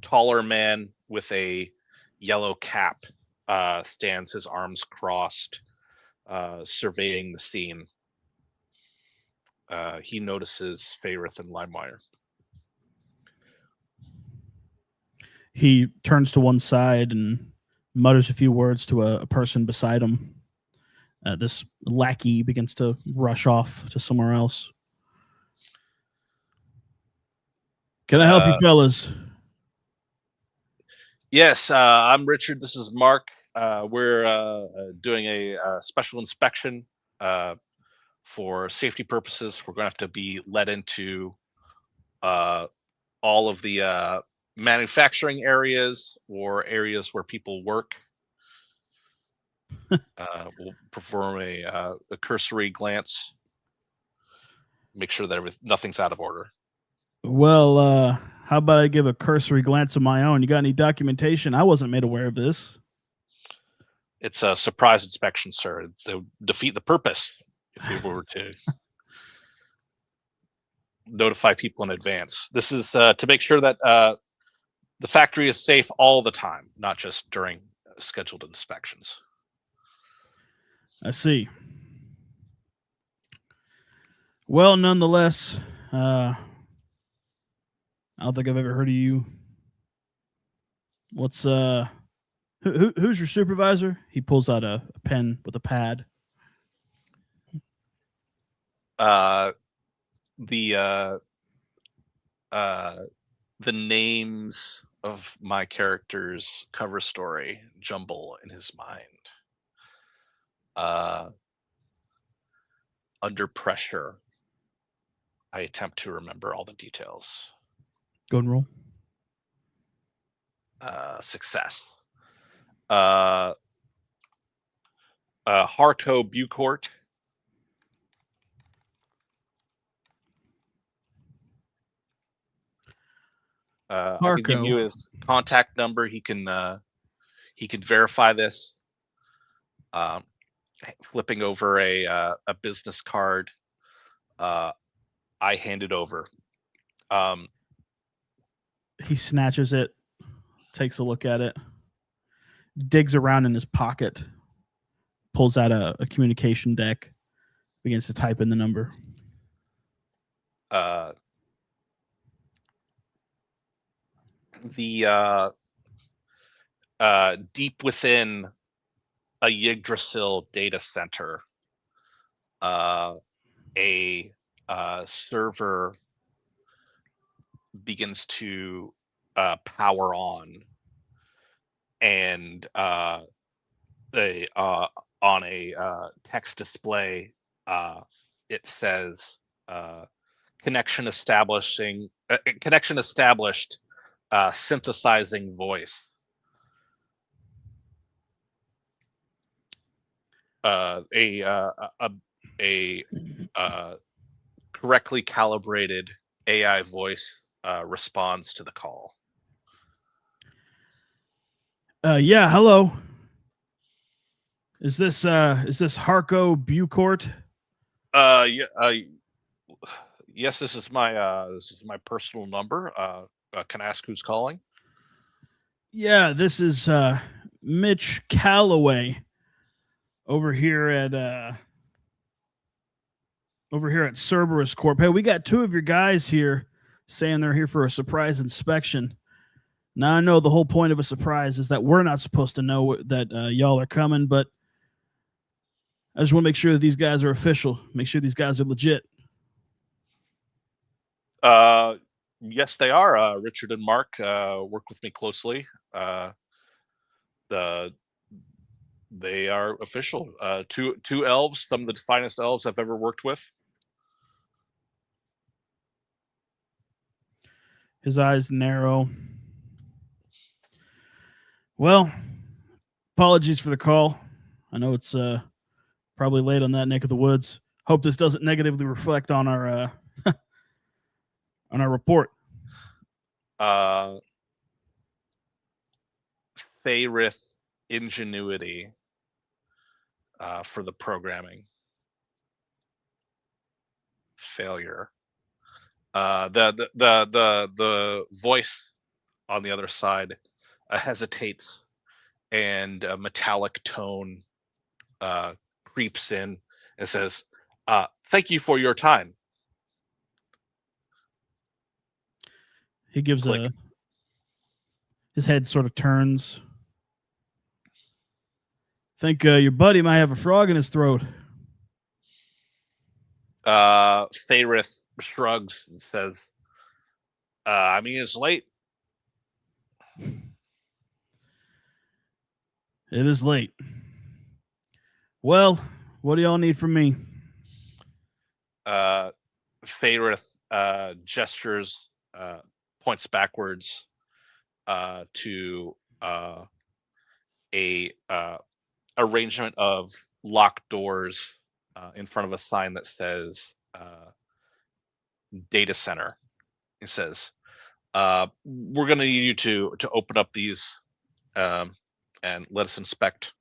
taller man with a yellow cap stands, his arms crossed, surveying the scene. He notices Fairith and Limewire. He turns to one side and mutters a few words to a person beside him. This lackey begins to rush off to somewhere else. Can I help you, fellas? Yes, I'm Richard. This is Mark. We're doing a special inspection for safety purposes. We're going to have to be let into all of the manufacturing areas or areas where people work. We'll perform a cursory glance, make sure that nothing's out of order. Well, how about I give a cursory glance of my own? You got any documentation? I wasn't made aware of this. It's a surprise inspection, sir. To defeat the purpose if we were to notify people in advance. This is to make sure that the factory is safe all the time, not just during scheduled inspections. I see. Well, nonetheless, I don't think I've ever heard of you. What's who's your supervisor? He pulls out a pen with a pad. The names of my character's cover story jumble in his mind. Under pressure, I attempt to remember all the details. Go and roll. Success. Harco Bucourt. I can give you his contact number. He can verify this. Flipping over a business card, I hand it over. He snatches it, takes a look at it, digs around in his pocket, pulls out a communication deck, begins to type in the number. The deep within a Yggdrasil data center, a server begins to power on, and they on a text display it says connection established, synthesizing voice. A correctly calibrated AI voice responds to the call. Yeah, hello. Is this Harco Bucourt? Yes, this is my personal number. Can I ask who's calling? Yeah, this is Mitch Calloway over here at Cerberus Corp. Hey, we got two of your guys here saying they're here for a surprise inspection. Now, I know the whole point of a surprise is that we're not supposed to know that y'all are coming, but I just want to make sure that these guys are official. Make sure these guys are legit. Yes, they are. Richard and Mark work with me closely. They are official. Two elves, some of the finest elves I've ever worked with. His eyes narrow. Well, apologies for the call. I know it's probably late on that neck of the woods. Hope this doesn't negatively reflect on our on our report. Faerith ingenuity for the programming. Failure. The voice on the other side hesitates, and a metallic tone creeps in and says, "Thank you for your time." He gives Click. his head sort of turns. Think your buddy might have a frog in his throat. Faerith shrugs and says, I mean, it's late. It is late. Well, what do y'all need from me? Faerith gestures, points backwards to a arrangement of locked doors in front of a sign that says data center. It says, we're going to need you to open up these and let us inspect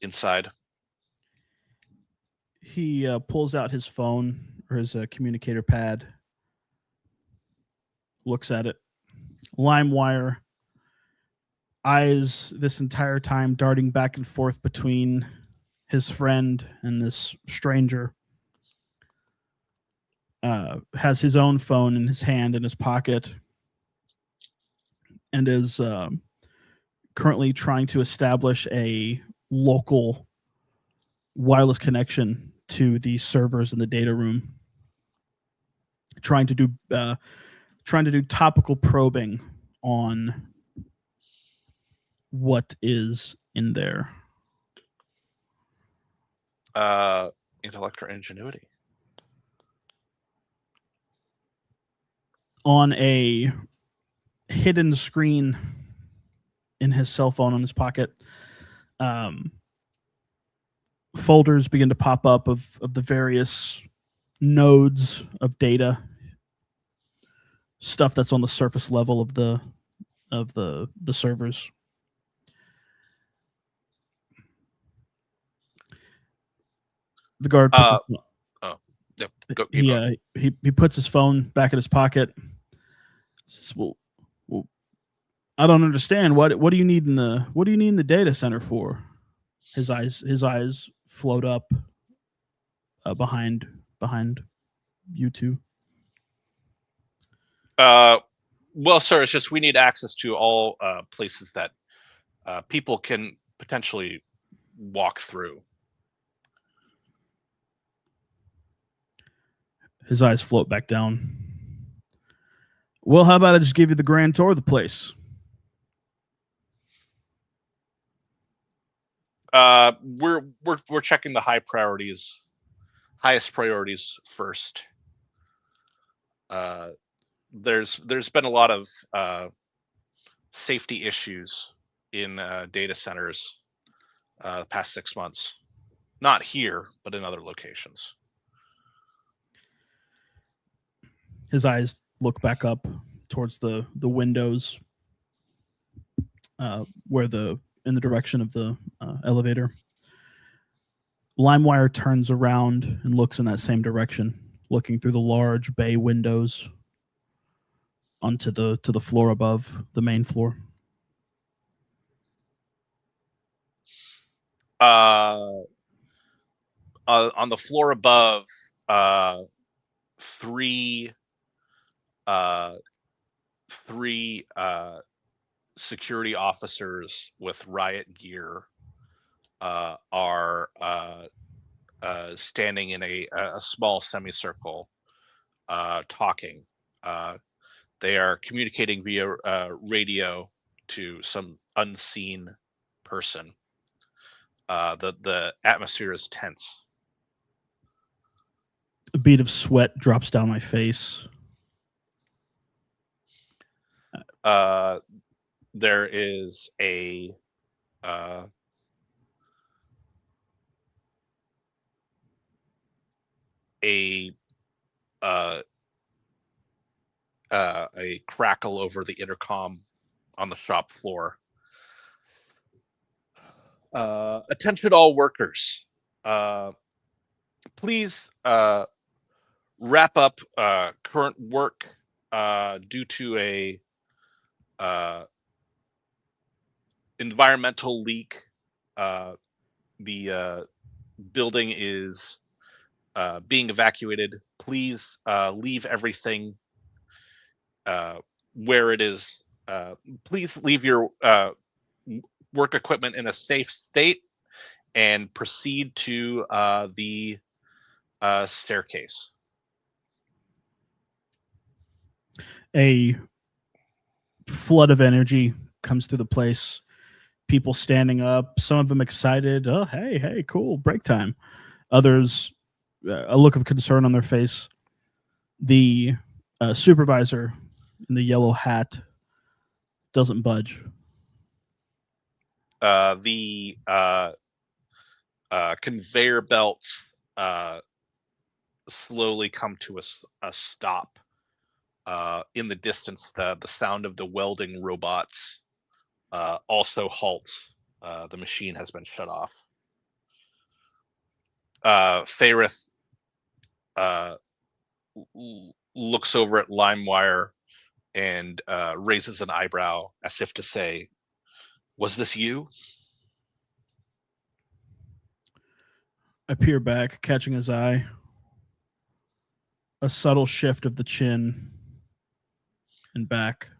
inside. He pulls out his phone or his communicator pad, looks at it. LimeWire, eyes this entire time darting back and forth between his friend and this stranger. Has his own phone in his hand, in his pocket, and is currently trying to establish a local wireless connection to the servers in the data room. Trying to do topical probing on what is in there. Intellect or ingenuity. On a hidden screen in his cell phone on his pocket, folders begin to pop up of the various nodes of data, stuff that's on the surface level of the servers. The guard puts he puts his phone back in his pocket. Says, well, I don't understand. What do you need in the data center for? His eyes float up behind you two. Well, sir, it's just we need access to all places that people can potentially walk through. His eyes float back down. Well, how about I just give you the grand tour of the place? We're checking the highest priorities first. There's been a lot of safety issues in data centers the past 6 months. Not here, but in other locations. His eyes look back up towards the windows, where in the direction of the elevator. LimeWire turns around and looks in that same direction, looking through the large bay windows onto the floor above, the main floor. On the floor above, three security officers with riot gear are standing in a small semicircle, talking. They are communicating via radio to some unseen person. The atmosphere is tense. A bead of sweat drops down my face. There is a crackle over the intercom on the shop floor. Attention all workers. Please wrap up current work due to a environmental leak. The building is being evacuated. Please leave everything where it is. Please leave your work equipment in a safe state and proceed to the staircase. A flood of energy comes through the place. People standing up, some of them excited. Oh, hey, cool, break time. Others, a look of concern on their face. The supervisor in the yellow hat doesn't budge. The conveyor belts slowly come to a stop. In the distance, the sound of the welding robots also halts. The machine has been shut off. Fairith looks over at LimeWire and raises an eyebrow as if to say, "Was this you?" I peer back, catching his eye. A subtle shift of the chin and back.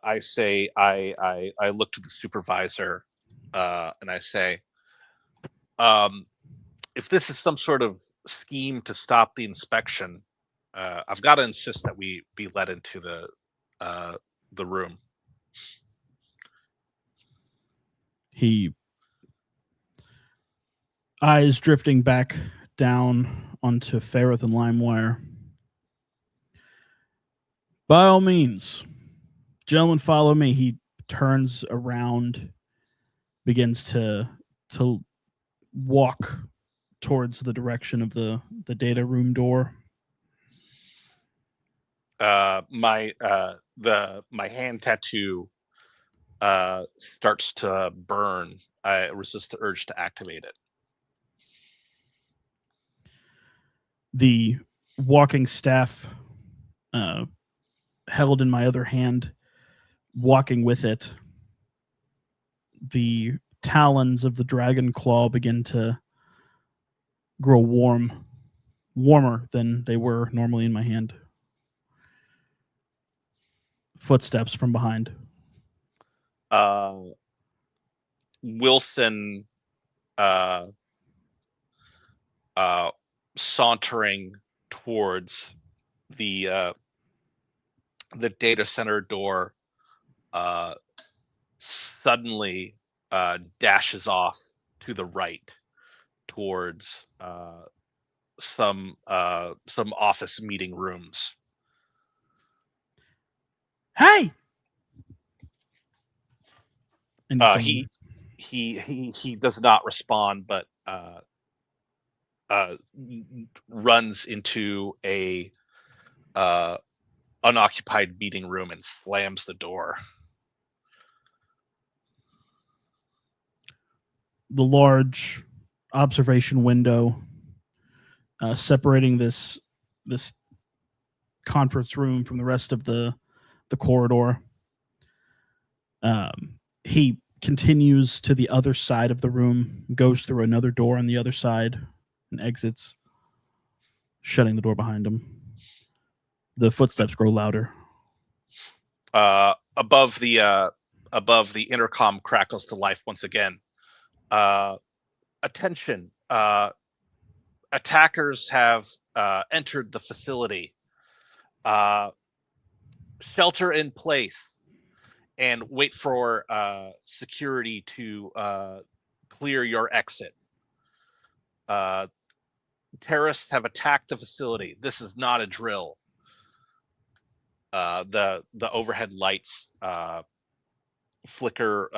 I say, I look to the supervisor and I say, if this is some sort of scheme to stop the inspection, I've got to insist that we be let into the room. He eyes drifting back down onto Fairith and LimeWire. By all means, gentlemen, follow me. He turns around, begins to walk towards the direction of the data room door. My hand tattoo starts to burn. I resist the urge to activate it. The walking staff held in my other hand, walking with it. The talons of the dragon claw begin to grow warmer than they were normally in my hand. Footsteps from behind. Wilson sauntering towards the data center door, suddenly dashes off to the right towards some office meeting rooms. Hey! And he does not respond, but runs into a unoccupied meeting room and slams the door. The large observation window separating this conference room from the rest of the corridor. He continues to the other side of the room, goes through another door on the other side, and exits, shutting the door behind him. The footsteps grow louder. Above the intercom crackles to life once again. Attention! Attackers have entered the facility. Shelter in place and wait for security to clear your exit. Terrorists have attacked the facility. This is not a drill. The overhead lights flicker.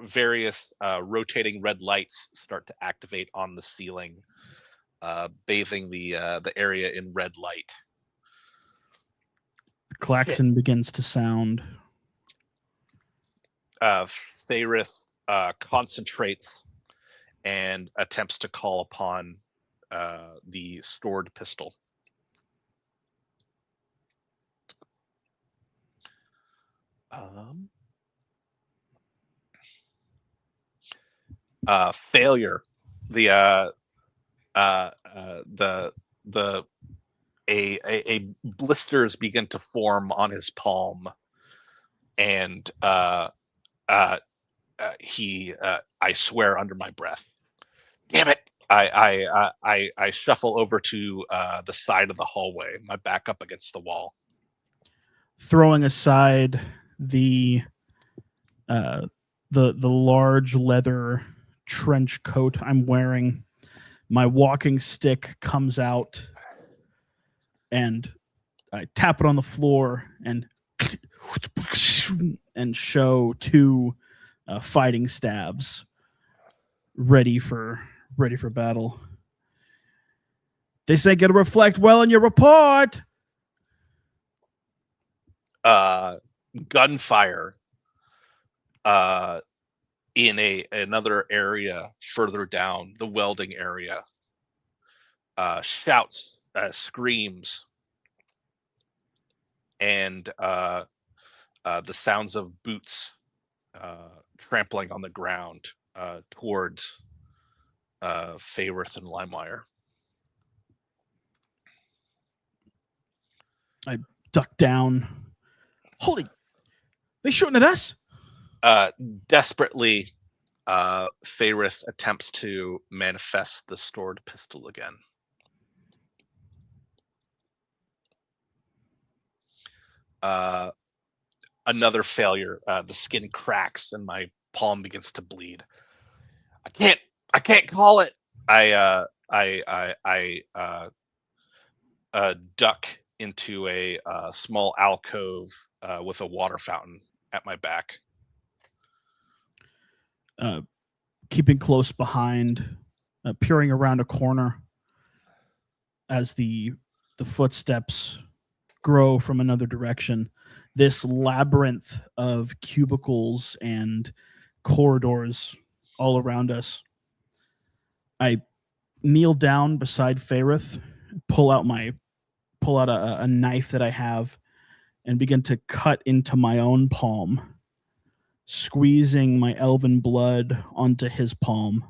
Various rotating red lights start to activate on the ceiling, bathing the area in red light. The klaxon begins to sound. Faerith concentrates and attempts to call upon the stored pistol. Failure. A blisters begin to form on his palm, and I swear under my breath, damn it! I shuffle over to the side of the hallway, my back up against the wall. Throwing aside the large leather trench coat I'm wearing, my walking stick comes out, and I tap it on the floor and show two fighting stabs ready for battle. They say get to reflect well in your report. Gunfire in another area further down, the welding area. Shouts, screams, and the sounds of boots trampling on the ground towards Faerith and Limewire. I duck down. Holy, they shooting at us? Desperately, Faerith attempts to manifest the stored pistol again. Another failure. The skin cracks and my palm begins to bleed. I can't call it. I duck into a small alcove with a water fountain at my back. Keeping close behind, peering around a corner as the footsteps grow from another direction. This labyrinth of cubicles and corridors all around us. I kneel down beside Faerith, pull out a knife that I have, and begin to cut into my own palm, squeezing my elven blood onto his palm.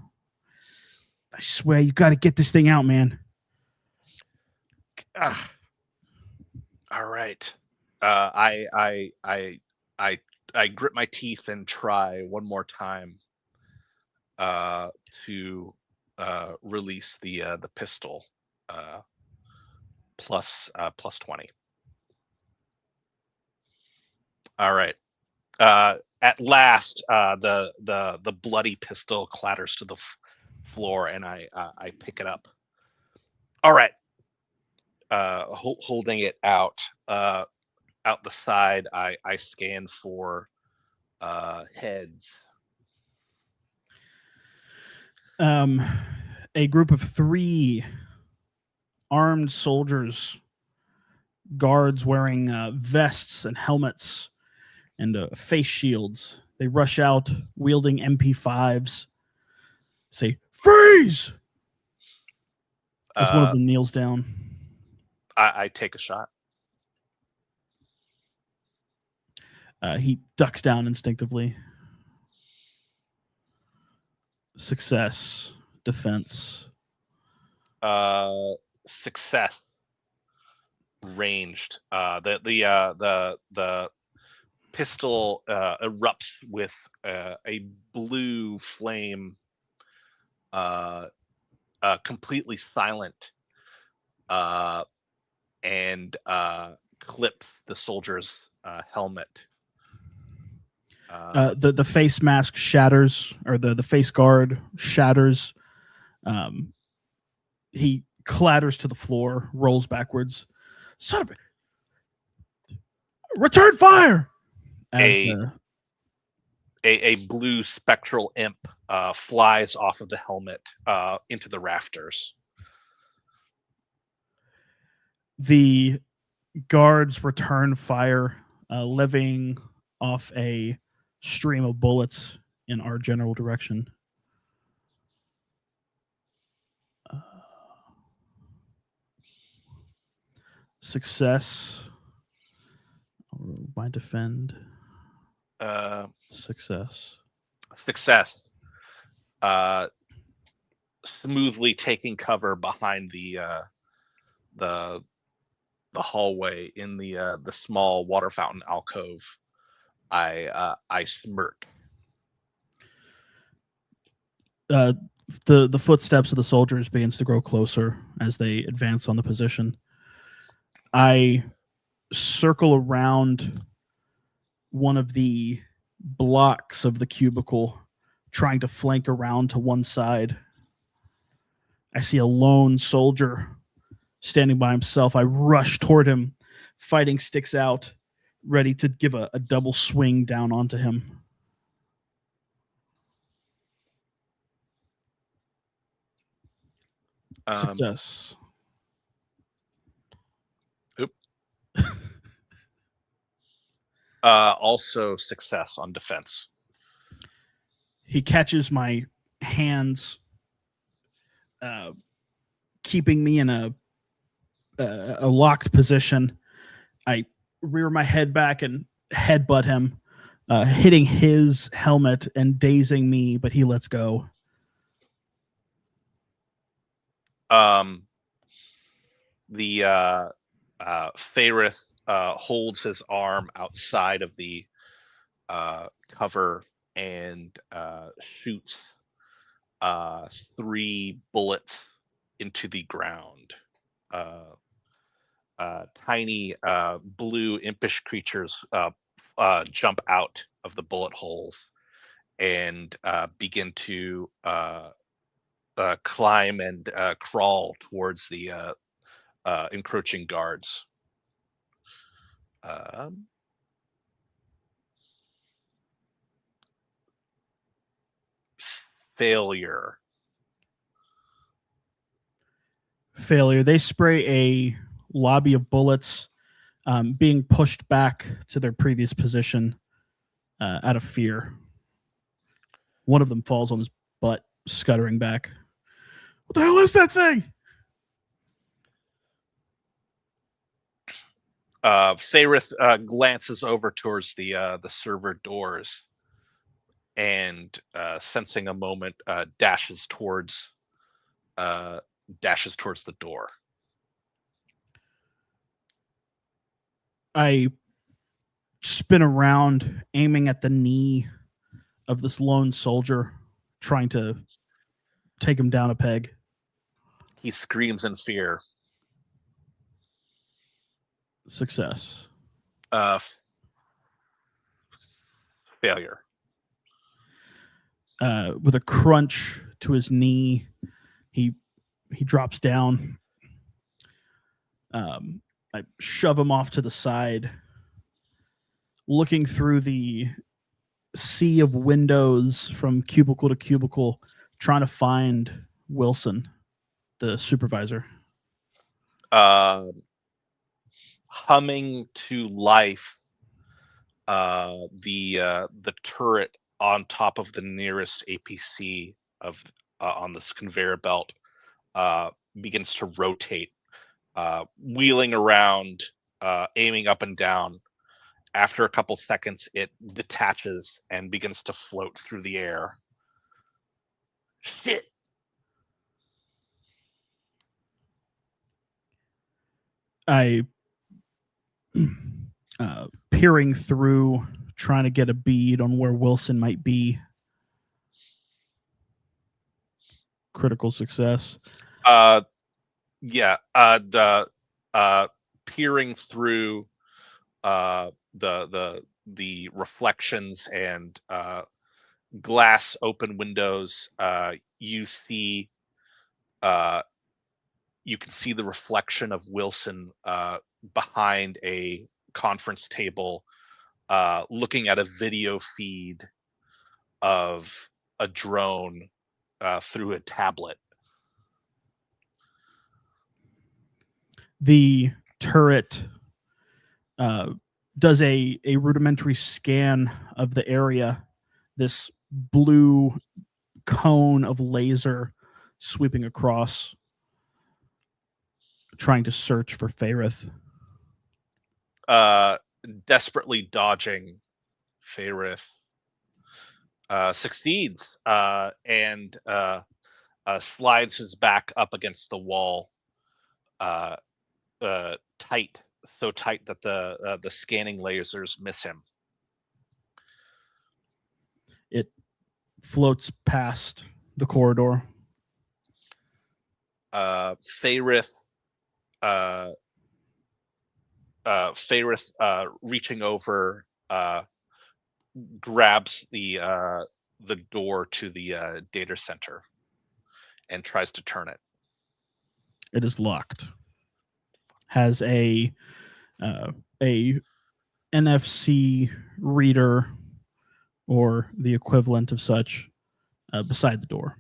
I swear, you got to get this thing out, man. All right. I grit my teeth and try one more time to release the pistol. plus 20. All right. At last, the bloody pistol clatters to the floor, and I pick it up. All right. Holding it out the side, I scan for heads. A group of 3 armed soldiers, guards wearing vests and helmets and face shields. They rush out wielding MP5s. Say, freeze! As one of them kneels down. I take a shot. He ducks down instinctively. Success. Defense. Success. Ranged. The pistol erupts with a blue flame, completely silent, and clips the soldier's helmet. The face mask shatters, or the face guard shatters. He clatters to the floor, rolls backwards. Son of a... Return fire! A blue spectral imp flies off of the helmet into the rafters. The guards return fire, levying off a stream of bullets in our general direction. Success. Why defend? Success. Success. Smoothly taking cover behind the hallway in the small water fountain alcove. I smirk. The footsteps of the soldiers begins to grow closer as they advance on the position. I circle around one of the blocks of the cubicle, trying to flank around to one side. I see a lone soldier standing by himself. I rush toward him, fighting sticks out, ready to give a double swing down onto him. Success. Oop. Also success on defense. He catches my hands, keeping me in a locked position. I rear my head back and headbutt him, hitting his helmet and dazing me, but he lets go. The Faerith holds his arm outside of the cover and shoots 3 bullets into the ground. Tiny blue impish creatures jump out of the bullet holes and begin to climb and crawl towards the encroaching guards. Failure. They spray a lobby of bullets, being pushed back to their previous position out of fear. One of them falls on his butt, scuttering back. What the hell is that thing? Faerith glances over towards the server doors and, sensing a moment, dashes towards the door. I spin around, aiming at the knee of this lone soldier, trying to take him down a peg. He screams in fear. Success. Failure. With a crunch to his knee, he drops down. I shove him off to the side, looking through the sea of windows from cubicle to cubicle, trying to find Wilson, the supervisor. Humming to life, the turret on top of the nearest APC on this conveyor belt begins to rotate, wheeling around, aiming up and down. After a couple seconds, it detaches and begins to float through the air. Shit! I peering through, trying to get a bead on where Wilson might be. Critical success. Peering through the reflections and glass open windows, you can see the reflection of Wilson behind a conference table, looking at a video feed of a drone through a tablet. The turret does a rudimentary scan of the area. This blue cone of laser sweeping across, trying to search for Faerith. Desperately dodging, Faerith succeeds and slides his back up against the wall, tight, so tight that the scanning lasers miss him. It floats past the corridor. Faerith reaching over, grabs the door to the data center and tries to turn it. It is locked. Has a NFC reader or the equivalent of such beside the door.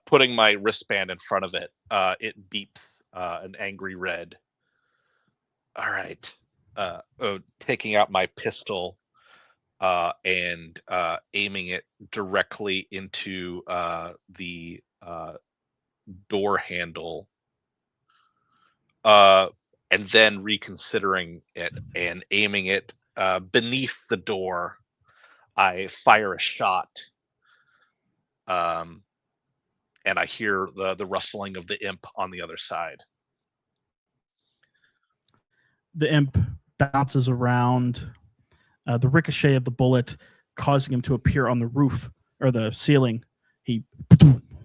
Putting my wristband in front of it, it beeps an angry red. All right. Taking out my pistol and aiming it directly into the door handle, and then reconsidering it and aiming it beneath the door. I fire a shot, and I hear the rustling of the imp on the other side. The imp bounces around, the ricochet of the bullet causing him to appear on the roof or the ceiling. He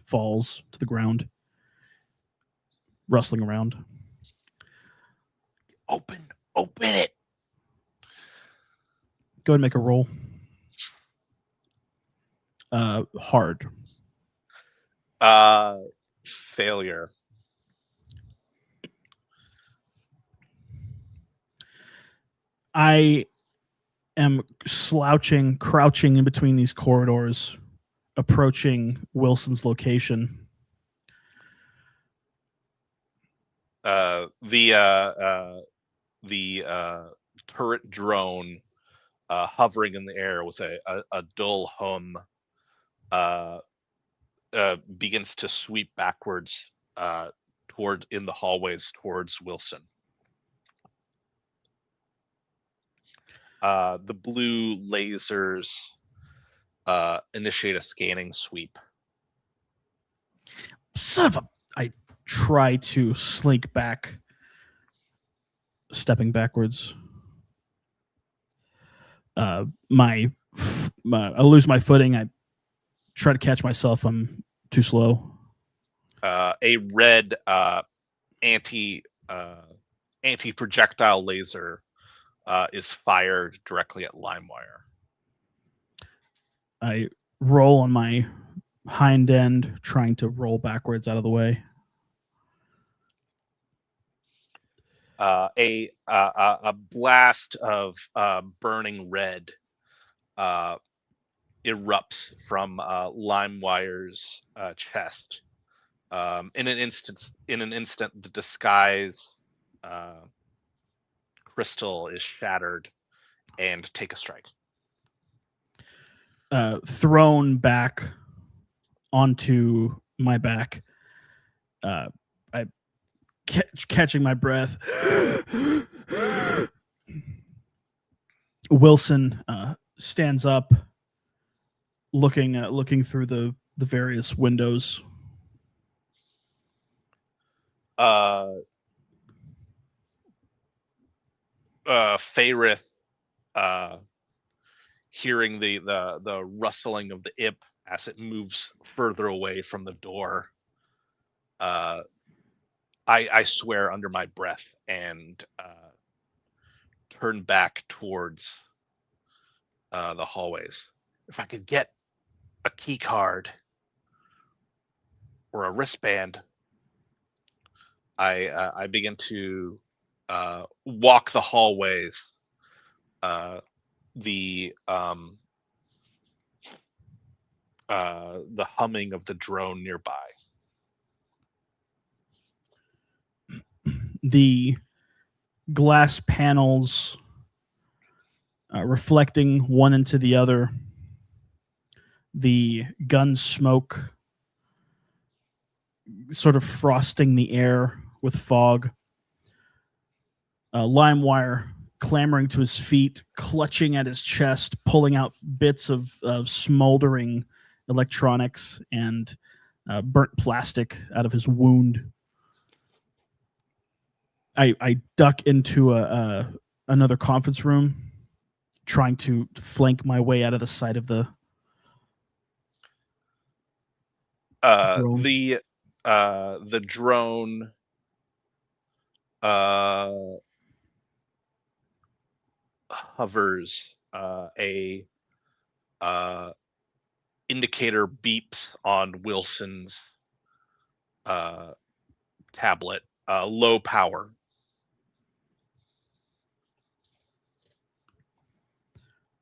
falls to the ground, rustling around. Open it. Go ahead and make a roll. Hard. Failure. I am crouching in between these corridors, approaching Wilson's location. The turret drone hovering in the air with a dull hum begins to sweep backwards in the hallways towards Wilson. The blue lasers initiate a scanning sweep. Son of a... I try to slink back, stepping backwards. I lose my footing. I try to catch myself. I'm too slow. a red anti-projectile laser is fired directly at LimeWire. I roll on my hind end, trying to roll backwards out of the way. A blast of burning red erupts from LimeWire's chest. In an instant, the disguise crystal is shattered, and take a strike. Thrown back onto my back. I catching my breath. Wilson stands up, looking through the various windows. Fayrith, hearing the rustling of the imp as it moves further away from the door, I swear under my breath and turn back towards the hallways. If I could get a key card or a wristband, I begin to walk the hallways. The humming of the drone nearby. The glass panels reflecting one into the other. The gun smoke sort of frosting the air with fog. LimeWire clambering to his feet, clutching at his chest, pulling out bits of smoldering electronics and burnt plastic out of his wound. I duck into another conference room, trying to flank my way out of the side of the drone. The drone hovers. A indicator beeps on Wilson's tablet. Low power.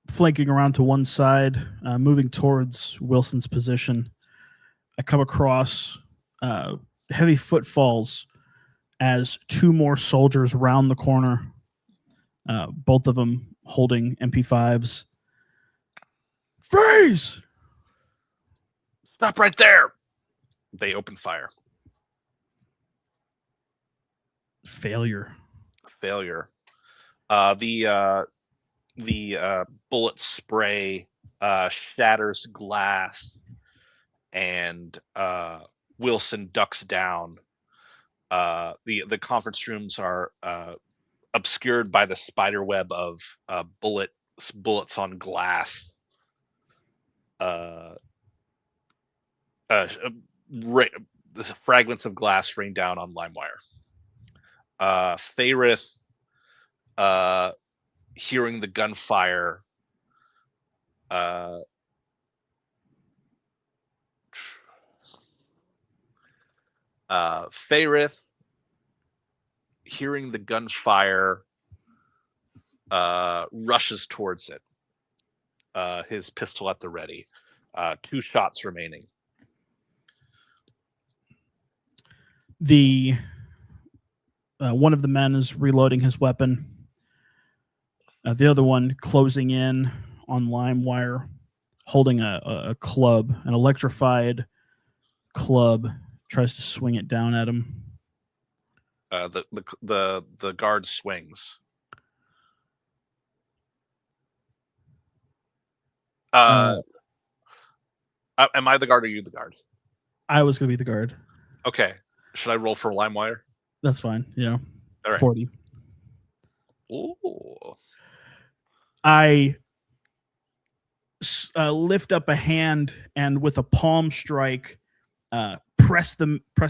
Flanking around to one side, moving towards Wilson's position, I come across heavy footfalls as two more soldiers round the corner, both of them holding MP5s. Freeze! Stop right there! They open fire. Failure. The bullet spray shatters glass, and Wilson ducks down. The conference rooms are obscured by the spider web of bullets on glass. Fragments of glass rain down on LimeWire. Fayrith, hearing the gunfire, Fayrith, hearing the gunfire, rushes towards it. His pistol at the ready. 2 shots remaining. The one of the men is reloading his weapon. The other one closing in on LimeWire, holding a club, an electrified club, tries to swing it down at him. The guard swings. Am I the guard or you the guard? I was going to be the guard. Okay. Should I roll for LimeWire? That's fine. Yeah. All right. 40. Ooh. I lift up a hand and with a palm strike, press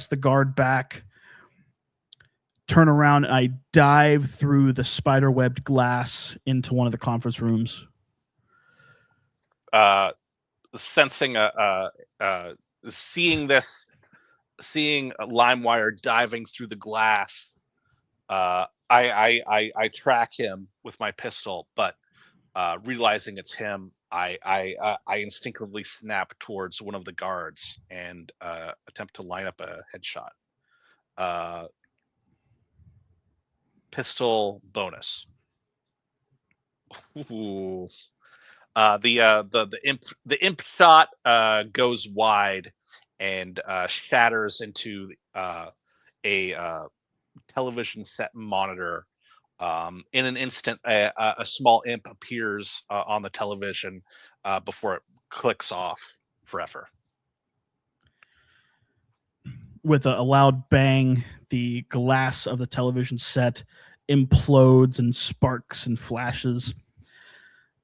the guard back, turn around, and I dive through the spider-webbed glass into one of the conference rooms. Sensing seeing LimeWire diving through the glass, I track him with my pistol, but realizing it's him, I instinctively snap towards one of the guards and attempt to line up a headshot. Pistol bonus. Ooh. The imp shot goes wide and shatters into a television set monitor. In an instant, a small imp appears on the television before it clicks off forever. With a loud bang, the glass of the television set implodes and sparks and flashes.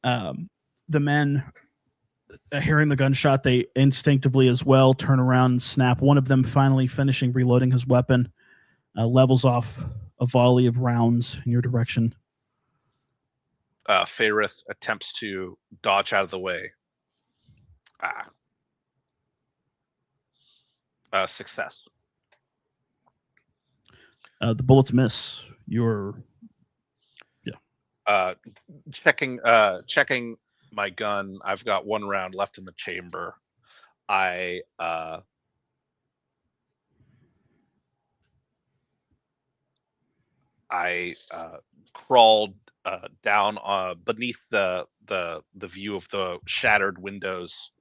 The men, hearing the gunshot, they instinctively as well turn around and snap. One of them, finally finishing reloading his weapon, levels off a volley of rounds in your direction. Faerith attempts to dodge out of the way. Success. The bullets miss. You're checking my gun. I've got one round left in the chamber. I crawled down beneath the view of the shattered windows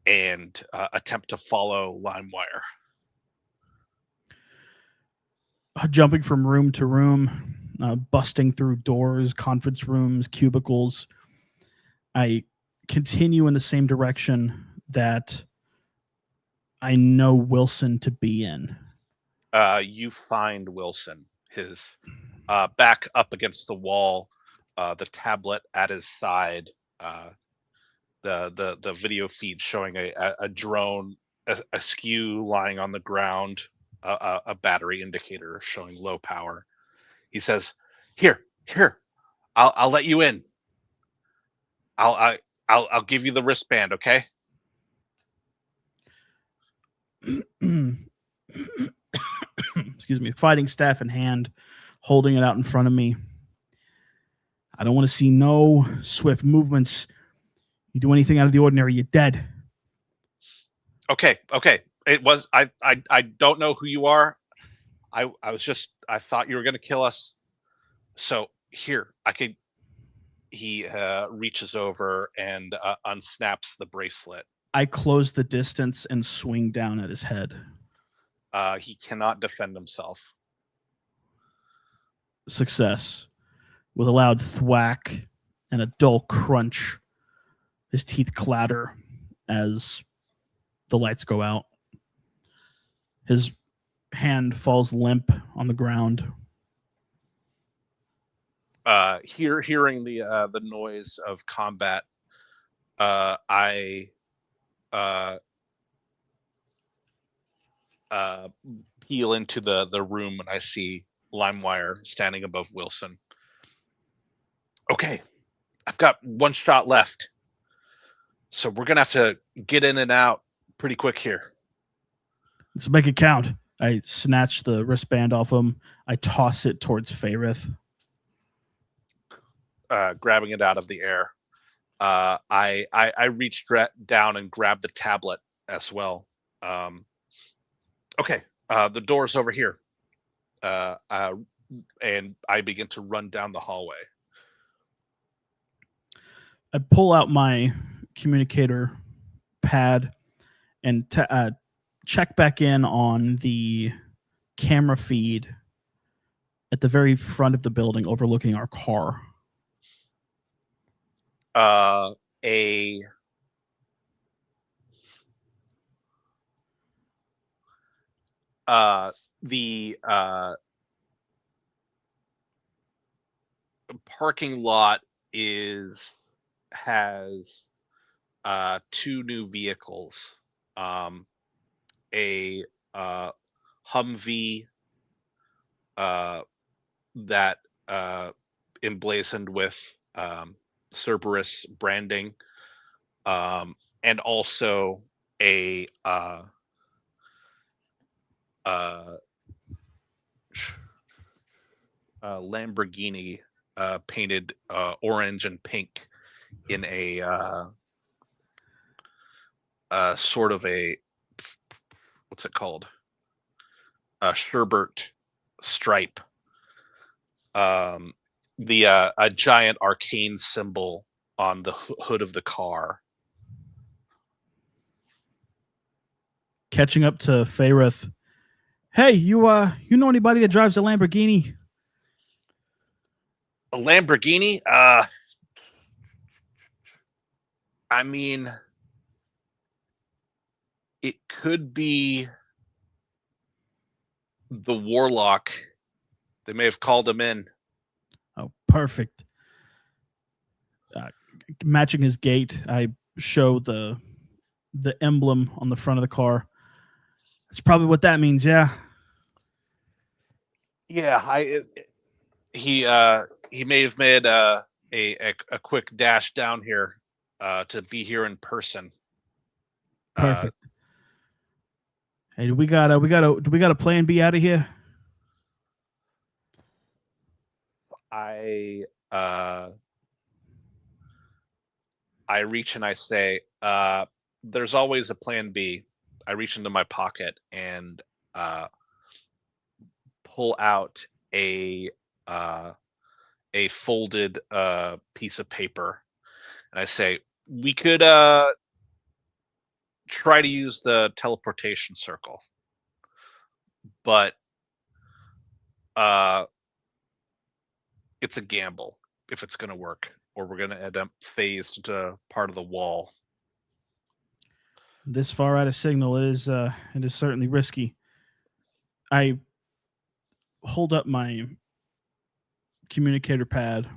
and attempt to follow LimeWire. Jumping from room to room, busting through doors, conference rooms, cubicles. I continue in the same direction that I know Wilson to be in. You find Wilson, his back up against the wall, the tablet at his side, the video feed showing a drone askew lying on the ground, a battery indicator showing low power. He says, "Here, I'll let you in. I'll give you the wristband, okay?" Excuse me. Fighting staff in hand, holding it out in front of me. I don't want to see no swift movements. You do anything out of the ordinary, you're dead. Okay. It was I don't know who you are. I thought you were gonna kill us. So here, he reaches over and unsnaps the bracelet. I close the distance and swing down at his head. He cannot defend himself. Success. With a loud thwack and a dull crunch, his teeth clatter as the lights go out. His hand falls limp on the ground. Hearing the noise of combat, I peel into the room and I see LimeWire standing above Wilson. Okay, I've got one shot left, so we're gonna have to get in and out pretty quick here. Let's make it count. I snatch the wristband off him. I toss it towards Faerith. Grabbing it out of the air. I reach down and grab the tablet as well. Okay, the door's over here. And I begin to run down the hallway. I pull out my communicator pad and check back in on the camera feed at the very front of the building overlooking our car. The parking lot has two new vehicles a Humvee that emblazoned with Cerberus branding, and also a Lamborghini painted orange and pink in a sort of a, what's it called? A sherbet stripe. A giant arcane symbol on the hood of the car. Catching up to Fayrith. Hey, you know anybody that drives a Lamborghini? A Lamborghini? I mean, it could be the Warlock. They may have called him in. Oh, perfect. Matching his gait, I show the emblem on the front of the car. That's probably what that means. Yeah. Yeah, he may have made a quick dash down here to be here in person. Perfect. Hey, do we got a plan B out of here? I reach and I say, there's always a plan B. I reach into my pocket and pull out a folded piece of paper, and I say, we could try to use the teleportation circle, but it's a gamble if it's going to work, or we're going to end up phased to part of the wall. This far out of signal, it is certainly risky. I hold up my communicator pad,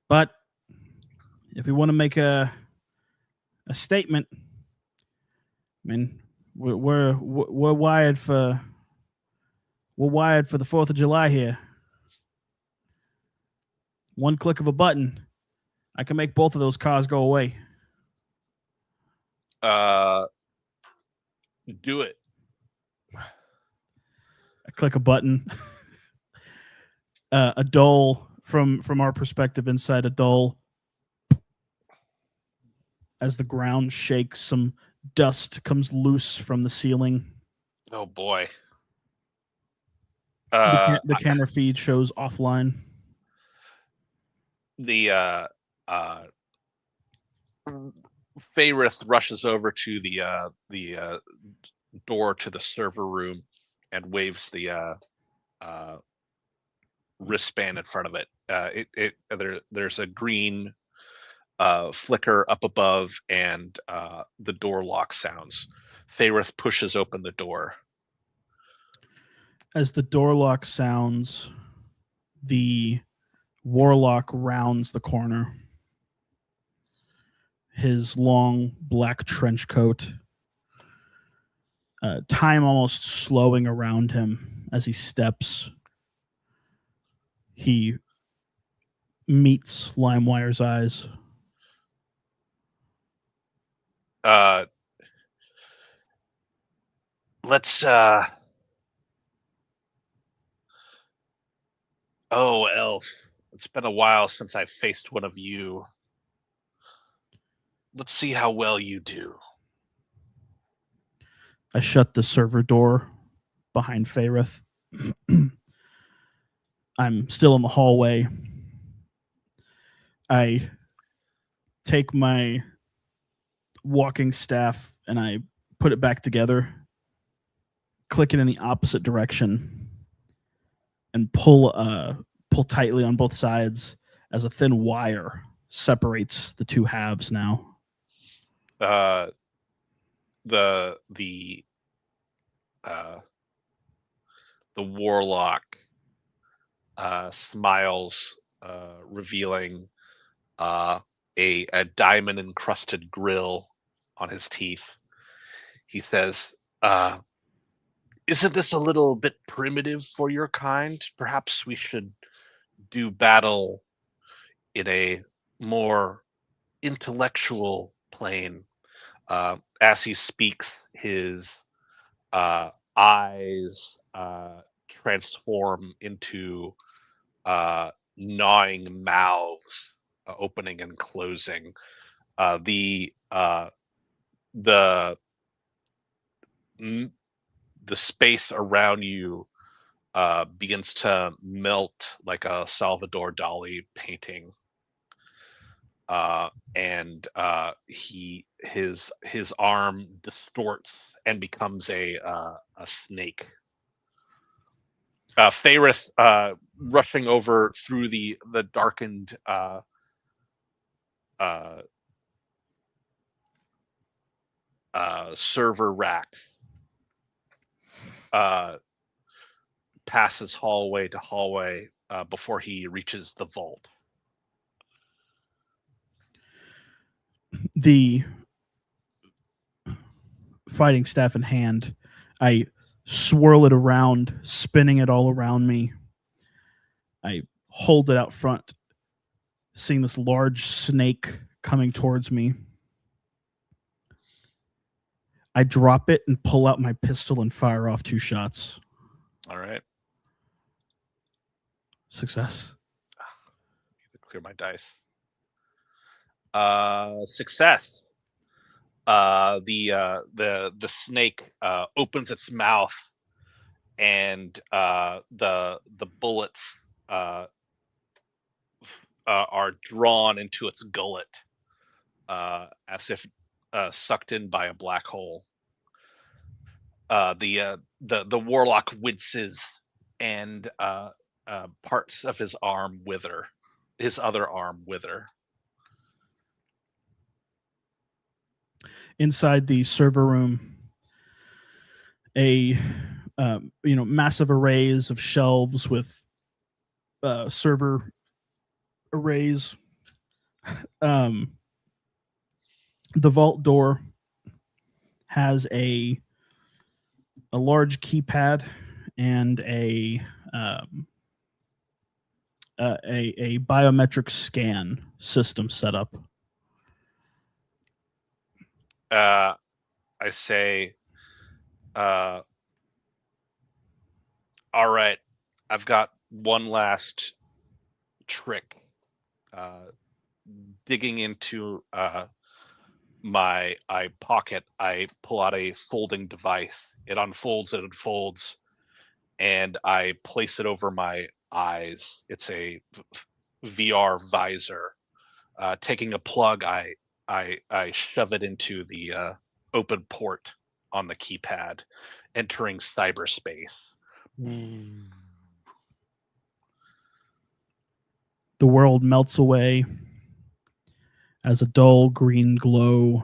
but if we want to make a statement, I mean, we're wired for the 4th of July here. One click of a button, I can make both of those cars go away. Do it. I click a button. A dole from our perspective inside a dole. As the ground shakes, some dust comes loose from the ceiling. Oh boy. The camera feed shows offline. The Fayrith rushes over to the door to the server room and waves the wristband in front of it. There's a green flicker up above, and the door lock sounds. Fayrith pushes open the door. As the door lock sounds, the Warlock rounds the corner. His long black trench coat, time almost slowing around him as he steps. He meets LimeWire's eyes. Let's oh, Elf, it's been a while since I faced one of you. Let's see how well you do. I shut the server door behind Fayrith. I'm still in the hallway. I take my walking staff and I put it back together, click it in the opposite direction, and pull tightly on both sides as a thin wire separates the two halves now. The Warlock smiles, revealing a diamond encrusted grill on his teeth. He says, "Isn't this a little bit primitive for your kind? Perhaps we should do battle in a more intellectual plane." As he speaks, his eyes transform into gnawing mouths, opening and closing. The space around you begins to melt like a Salvador Dali painting. And his arm distorts and becomes a snake. Faerith, rushing over through the darkened server racks, passes hallway to hallway before he reaches the vault. The fighting staff in hand, I swirl it around, spinning it all around me. I hold it out front, seeing this large snake coming towards me. I drop it and pull out my pistol and fire off 2 shots. All right. Success. Clear my dice. Success. The snake opens its mouth, and the bullets are drawn into its gullet, as if sucked in by a black hole. The warlock winces, and parts of his arm wither. His other arm wither. Inside the server room, a massive arrays of shelves with server arrays. The vault door has a large keypad and a biometric scan system set up. I say, all right, I've got one last trick. Digging into my pocket, I pull out a folding device. It unfolds, and I place it over my eyes. It's a VR visor. Taking a plug, I shove it into the open port on the keypad, entering cyberspace. The world melts away as a dull green glow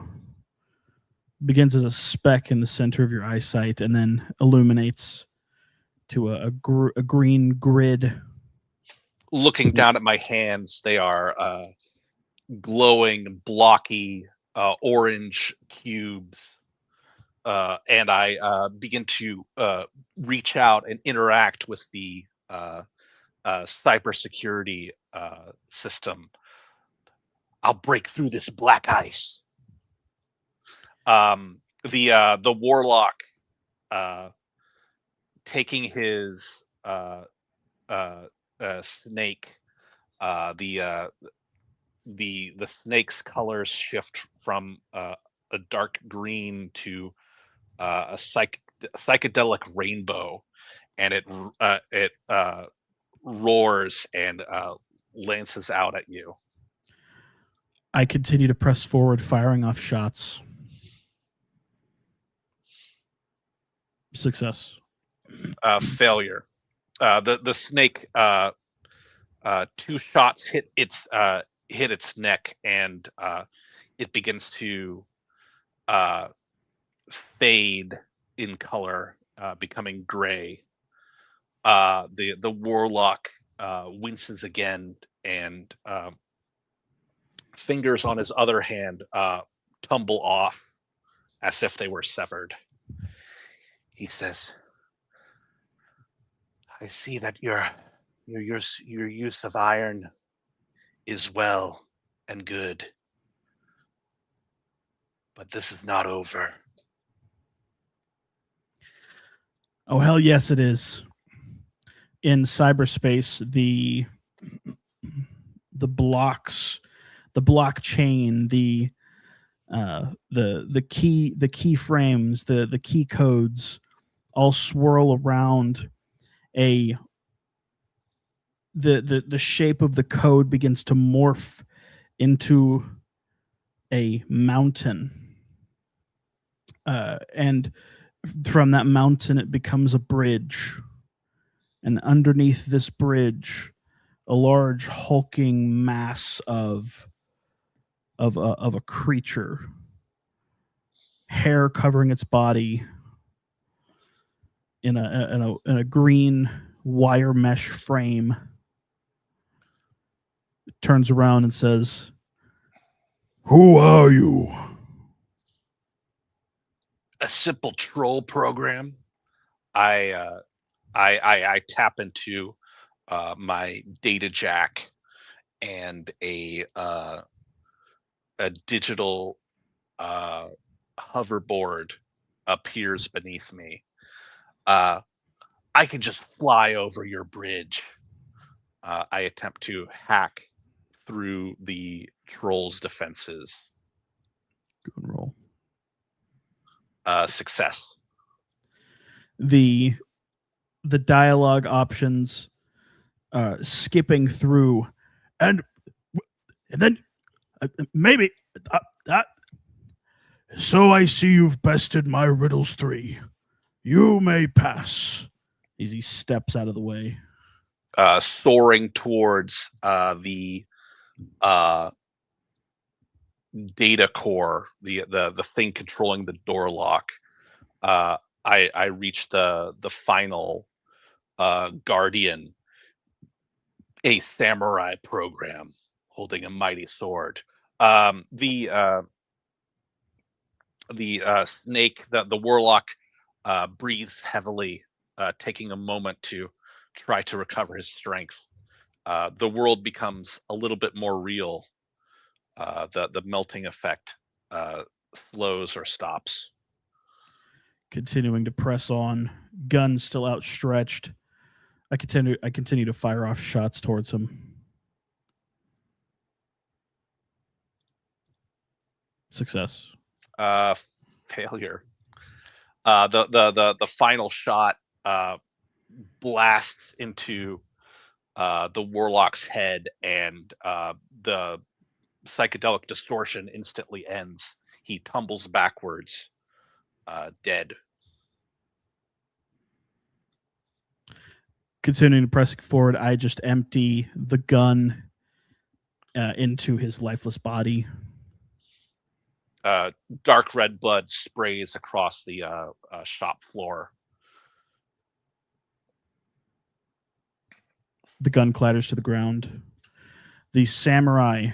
begins as a speck in the center of your eyesight and then illuminates to a green grid. Looking down at my hands, they are glowing, blocky, orange cubes. And I begin to reach out and interact with the cybersecurity system. I'll break through this black ice. The warlock, taking his snake, the snake's colors shift from a dark green to a psychedelic rainbow, and it roars and lances out at you. I continue to press forward, firing off shots. Success. Failure. The snake, 2 shots hit its neck, and it begins to fade in color, becoming gray. The warlock winces again, and fingers on his other hand tumble off as if they were severed. He says, I see that your use of iron is well and good, but this is not over. Oh, hell yes, it is. In cyberspace, the blocks, the blockchain, the key frames, the key codes all swirl around the shape of the code begins to morph into a mountain. And from that mountain, it becomes a bridge. And underneath this bridge, a large hulking mass of a creature, hair covering its body in a green wire mesh frame. It turns around and says, "Who are you?" A simple troll program. I tap into my data jack, and a digital hoverboard appears beneath me. I can just fly over your bridge. I attempt to hack through the troll's defenses. Good roll. Success. The dialogue options skipping through, and then maybe so I see you've bested my riddles 3. You may pass. As he steps out of the way, soaring towards the data core, the thing controlling the door lock. I reached the final guardian, a samurai program holding a mighty sword. The snake, the warlock, breathes heavily, taking a moment to try to recover his strength. The world becomes a little bit more real. The melting effect slows or stops. Continuing to press on, guns still outstretched. I continue to fire off shots towards him. Success. Failure. The final shot blasts into the warlock's head, and the psychedelic distortion instantly ends. He tumbles backwards, dead. Continuing to press forward, I just empty the gun into his lifeless body. Dark red blood sprays across the shop floor. The gun clatters to the ground. The samurai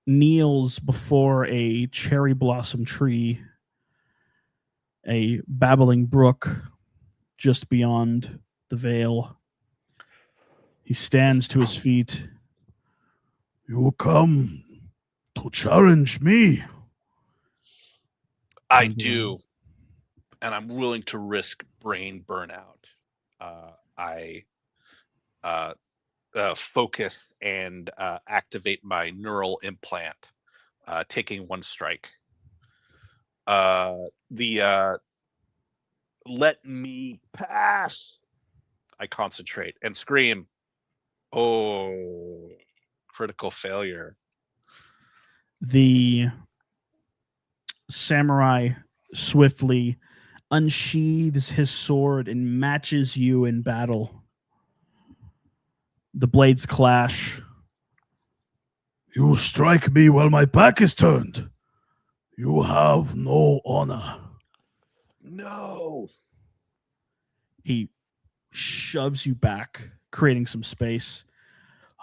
kneels before a cherry blossom tree, a babbling brook just beyond the veil. He stands to his feet. You come to challenge me? I do, and I'm willing to risk brain burnout. I focus and activate my neural implant, taking one strike. Let me pass. I concentrate and scream. Oh, critical failure. The samurai swiftly unsheathes his sword and matches you in battle. The blades clash. You strike me while my back is turned. You have no honor. No. He shoves you back, creating some space.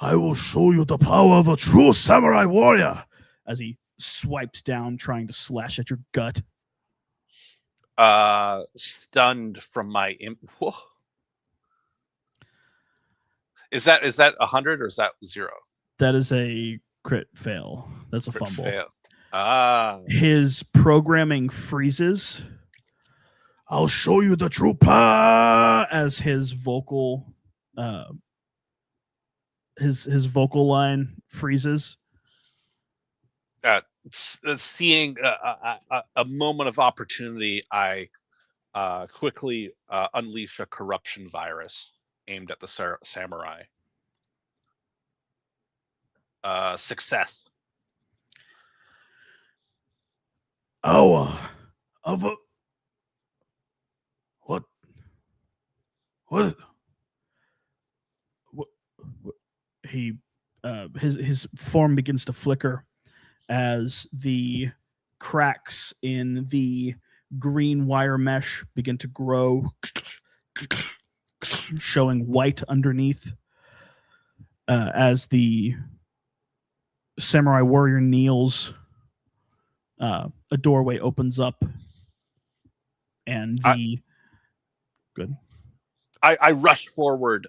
I will show you the power of a true samurai warrior, as he swipes down, trying to slash at your gut. Stunned from my Whoa. Is that 100 or is that 0? That is a crit fail. That's a Crit fumble. Fail. His programming freezes. I'll show you the true power as his vocal his vocal line freezes. Seeing a moment of opportunity, I quickly unleash a corruption virus aimed at the samurai. Success. Hour of a what? He his form begins to flicker as the cracks in the green wire mesh begin to grow, showing white underneath. As the samurai warrior kneels, a doorway opens up, and I rush forward,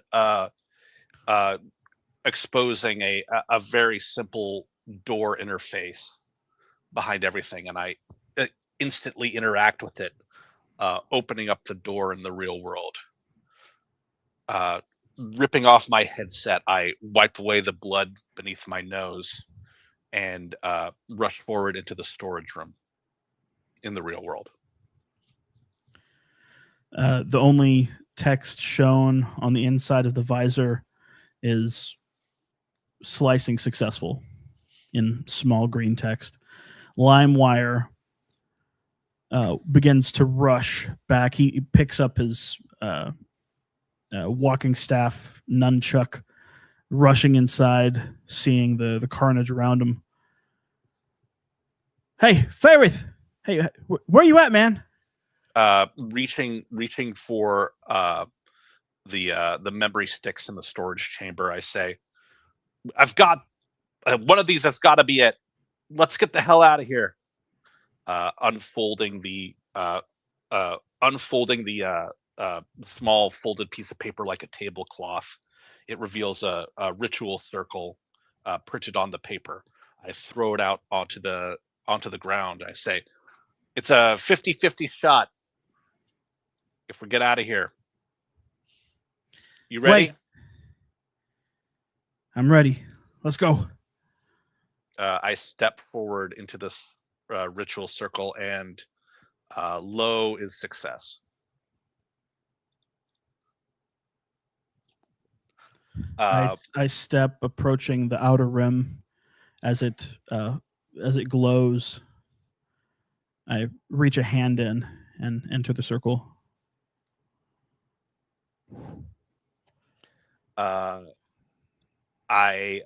exposing a very simple door interface behind everything, and I instantly interact with it, opening up the door in the real world. Ripping off my headset, I wipe away the blood beneath my nose and rush forward into the storage room in the real world. The only text shown on the inside of the visor is slicing successful in small green text. LimeWire begins to rush back. He picks up his walking staff, nunchuck, rushing inside, seeing the carnage around him. Hey, Fairith! Hey, where you at, man? Reaching for the memory sticks in the storage chamber, I say, I've got one of these. That's got to be it. Let's get the hell out of here. Unfolding the small folded piece of paper like a tablecloth, it reveals a ritual circle printed on the paper. I throw it out onto the ground. I say, it's a 50-50 shot if we get out of here. You ready? Wait. I'm ready. Let's go. I step forward into this ritual circle, and low is success. I step, approaching the outer rim as it glows. I reach a hand in and enter the circle. I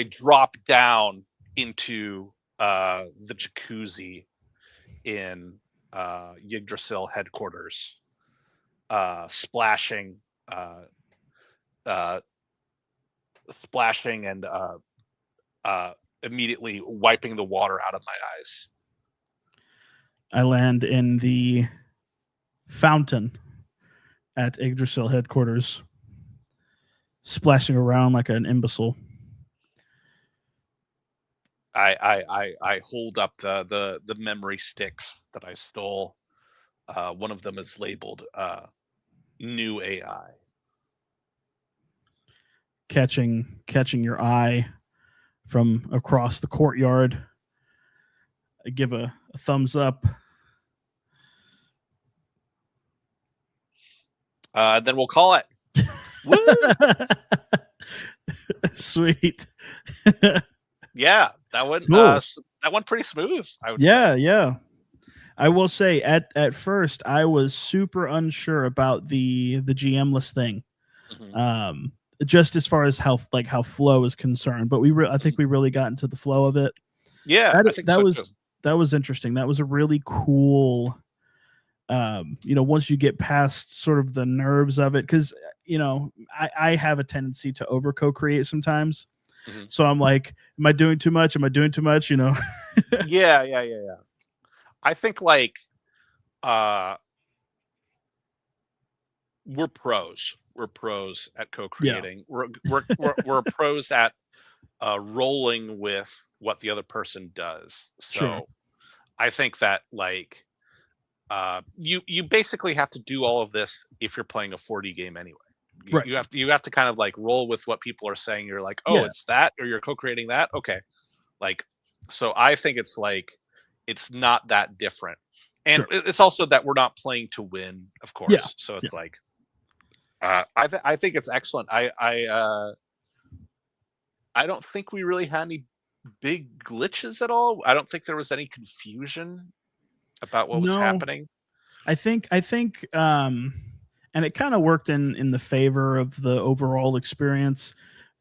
drop down into the jacuzzi in Yggdrasil headquarters, splashing and immediately wiping the water out of my eyes. I land in the fountain at Yggdrasil headquarters, splashing around like an imbecile. I hold up the memory sticks that I stole. One of them is labeled new AI. Catching your eye from across the courtyard, I give a thumbs up. Then we'll call it. Sweet. Yeah, that went cool. That went pretty smooth. I would say. Yeah. I will say at first I was super unsure about the GM-less thing, just as far as how flow is concerned. But I think we really got into the flow of it. Yeah, that was interesting. That was a really cool. Once you get past sort of the nerves of it, because I have a tendency to over co-create sometimes. So I'm like, am I doing too much? Yeah. I think like we're pros. We're pros at co-creating. We're pros at rolling with what the other person does. So Sure. I think that like you basically have to do all of this if you're playing a 4D game anyway. Right. You have to kind of like roll with what people are saying. You're like, oh, Yeah. it's that, or you're co-creating that. Okay, like so I think it's like it's not that different, and Sure. it's also that we're not playing to win, of course. Yeah. So it's like I think it's excellent. I don't think we really had any big glitches at all. I don't think there was any confusion about what was happening. I think and it kind of worked in the favor of the overall experience,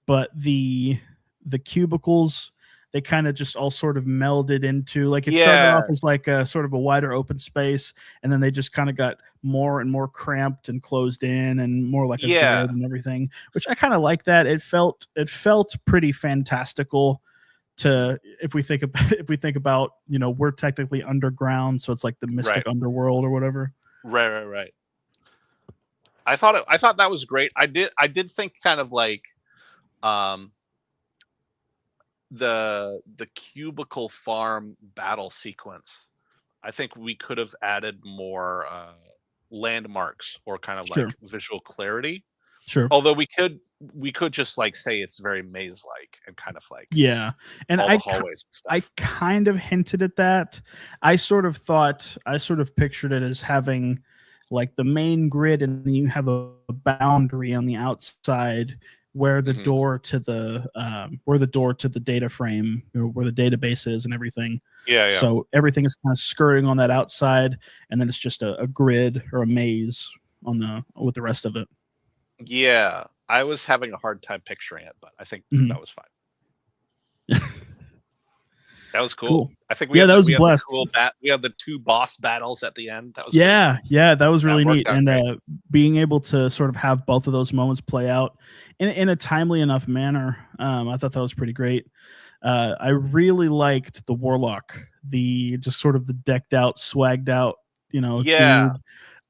but the cubicles, they kind of just all sort of melded into, like, it started off as like a sort of a wider open space, and then they just kind of got more and more cramped and closed in and more like a grid and everything, which I kind of like that. It felt pretty fantastical. To if we think about, you know, we're technically underground, so it's like the mystic underworld or whatever. Right. I thought that was great. I did think kind of like the cubicle farm battle sequence. I think we could have added more landmarks or kind of like visual clarity. Sure. Although we could just like say it's very maze-like and kind of like and all the hallways and stuff. I kind of hinted at that. I sort of pictured it as having like the main grid, and then you have a boundary on the outside where the door to the data frame, where the database is and everything. Yeah. So everything is kind of skirting on that outside, and then it's just a grid or a maze with the rest of it. Yeah, I was having a hard time picturing it, but I think that was fine. That was cool. I think we had the two boss battles at the end. That was that was really neat, and being able to sort of have both of those moments play out in a timely enough manner, I thought that was pretty great. I really liked the warlock, just sort of the decked out, swagged out, dude.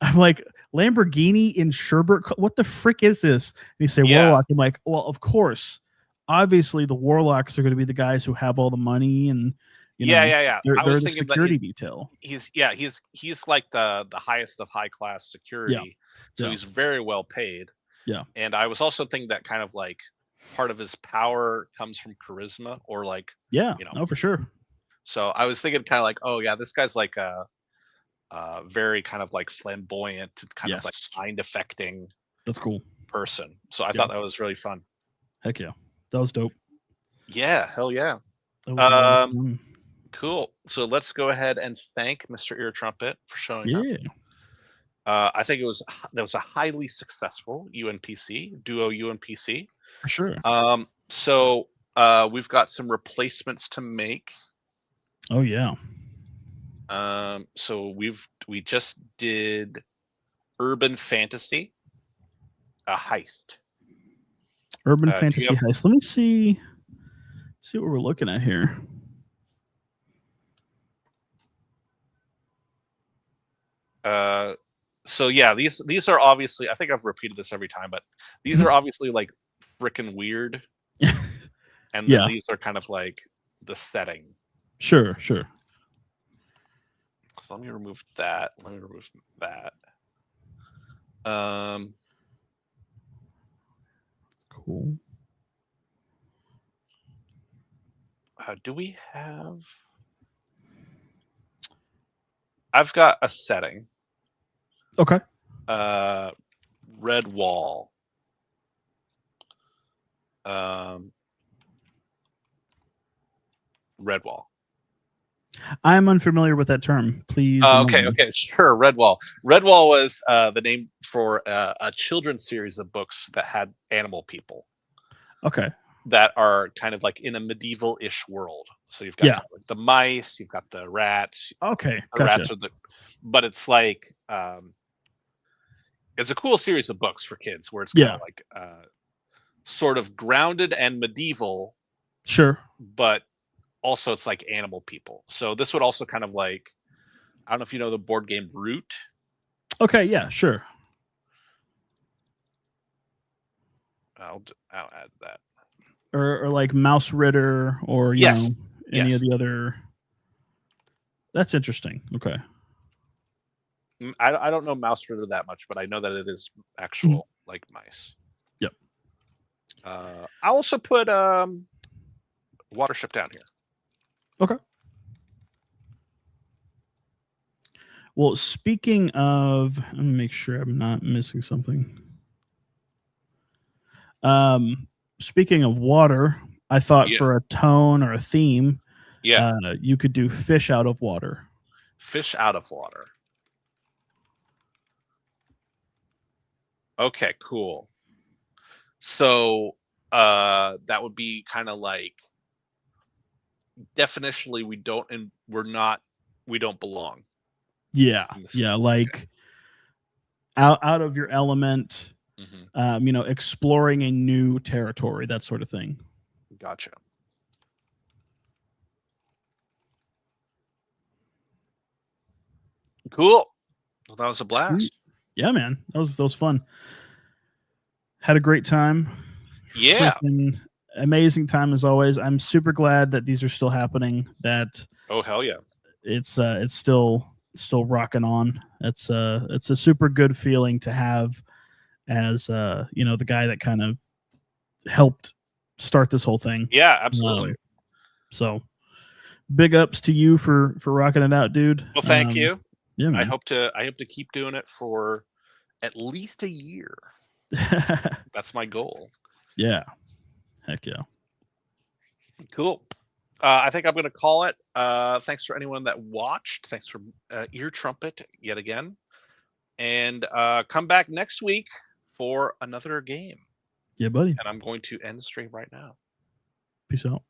I'm like, Lamborghini in Sherbert, what the frick is this? And you say warlock. I'm like, well, of course, obviously the warlocks are going to be the guys who have all the money, and they're the security detail. He's like the highest of high class security, so he's very well paid. And I was also thinking that kind of like part of his power comes from charisma, or like for sure. So I was thinking kind of like, oh yeah, this guy's like a very kind of like flamboyant, kind of like mind affecting. That's cool person. So I thought that was really fun. Heck yeah, that was dope. Yeah, hell yeah. Cool. So let's go ahead and thank Mr. Ear Trumpet for showing up. I think that was a highly successful UnPC duo UnPC for sure. So we've got some replacements to make. Oh yeah. So we just did urban fantasy, a heist. Urban fantasy heist. Let me see what we're looking at here. So yeah, these are obviously, I think I've repeated this every time, but these are obviously like freaking weird. And then these are kind of like the setting. Sure. So let me remove that. Cool. Do we have? I've got a setting. Okay. Red wall. Red wall. I'm unfamiliar with that term. Please. Okay, sure. Red wall. Red wall was the name for a children's series of books that had animal people. Okay. That are kind of like in a medieval-ish world. So you've got the mice, you've got the rats. Okay, the rats are but it's like it's a cool series of books for kids where it's kind of like sort of grounded and medieval. Sure. But also it's like animal people. So this would also kind of like I don't know if you know the board game Root. Okay, yeah, sure. I'll add that. Or like Mouse Ritter, or you know, any of the other. That's interesting. Okay. I don't know Mouse Ritter that much, but I know that it is actual like mice. Yep. I also put Watership down here. Okay. Well, speaking of, let me make sure I'm not missing something. Speaking of water, I thought for a tone or a theme, you could do fish out of water. Fish out of water. Okay, cool. So that would be kind of like, definitionally we don't belong. Yeah, like out of your element. You know, exploring a new territory, that sort of thing. Gotcha. Cool. Well, that was a blast. Yeah, man, that was fun. Had a great time. Yeah. Freaking amazing time as always. I'm super glad that these are still happening. That hell yeah, it's still rocking on. It's a super good feeling to have as you know, the guy that kind of helped start this whole thing. Yeah, absolutely. So big ups to you for rocking it out, dude. Well, thank you. Yeah, man. I hope to keep doing it for at least a year. That's my goal. Yeah. Heck yeah. Cool. I think I'm going to call it. Thanks for anyone that watched. Thanks for Ear Trumpet yet again. And come back next week for another game. Yeah, buddy. And I'm going to end the stream right now. Peace out.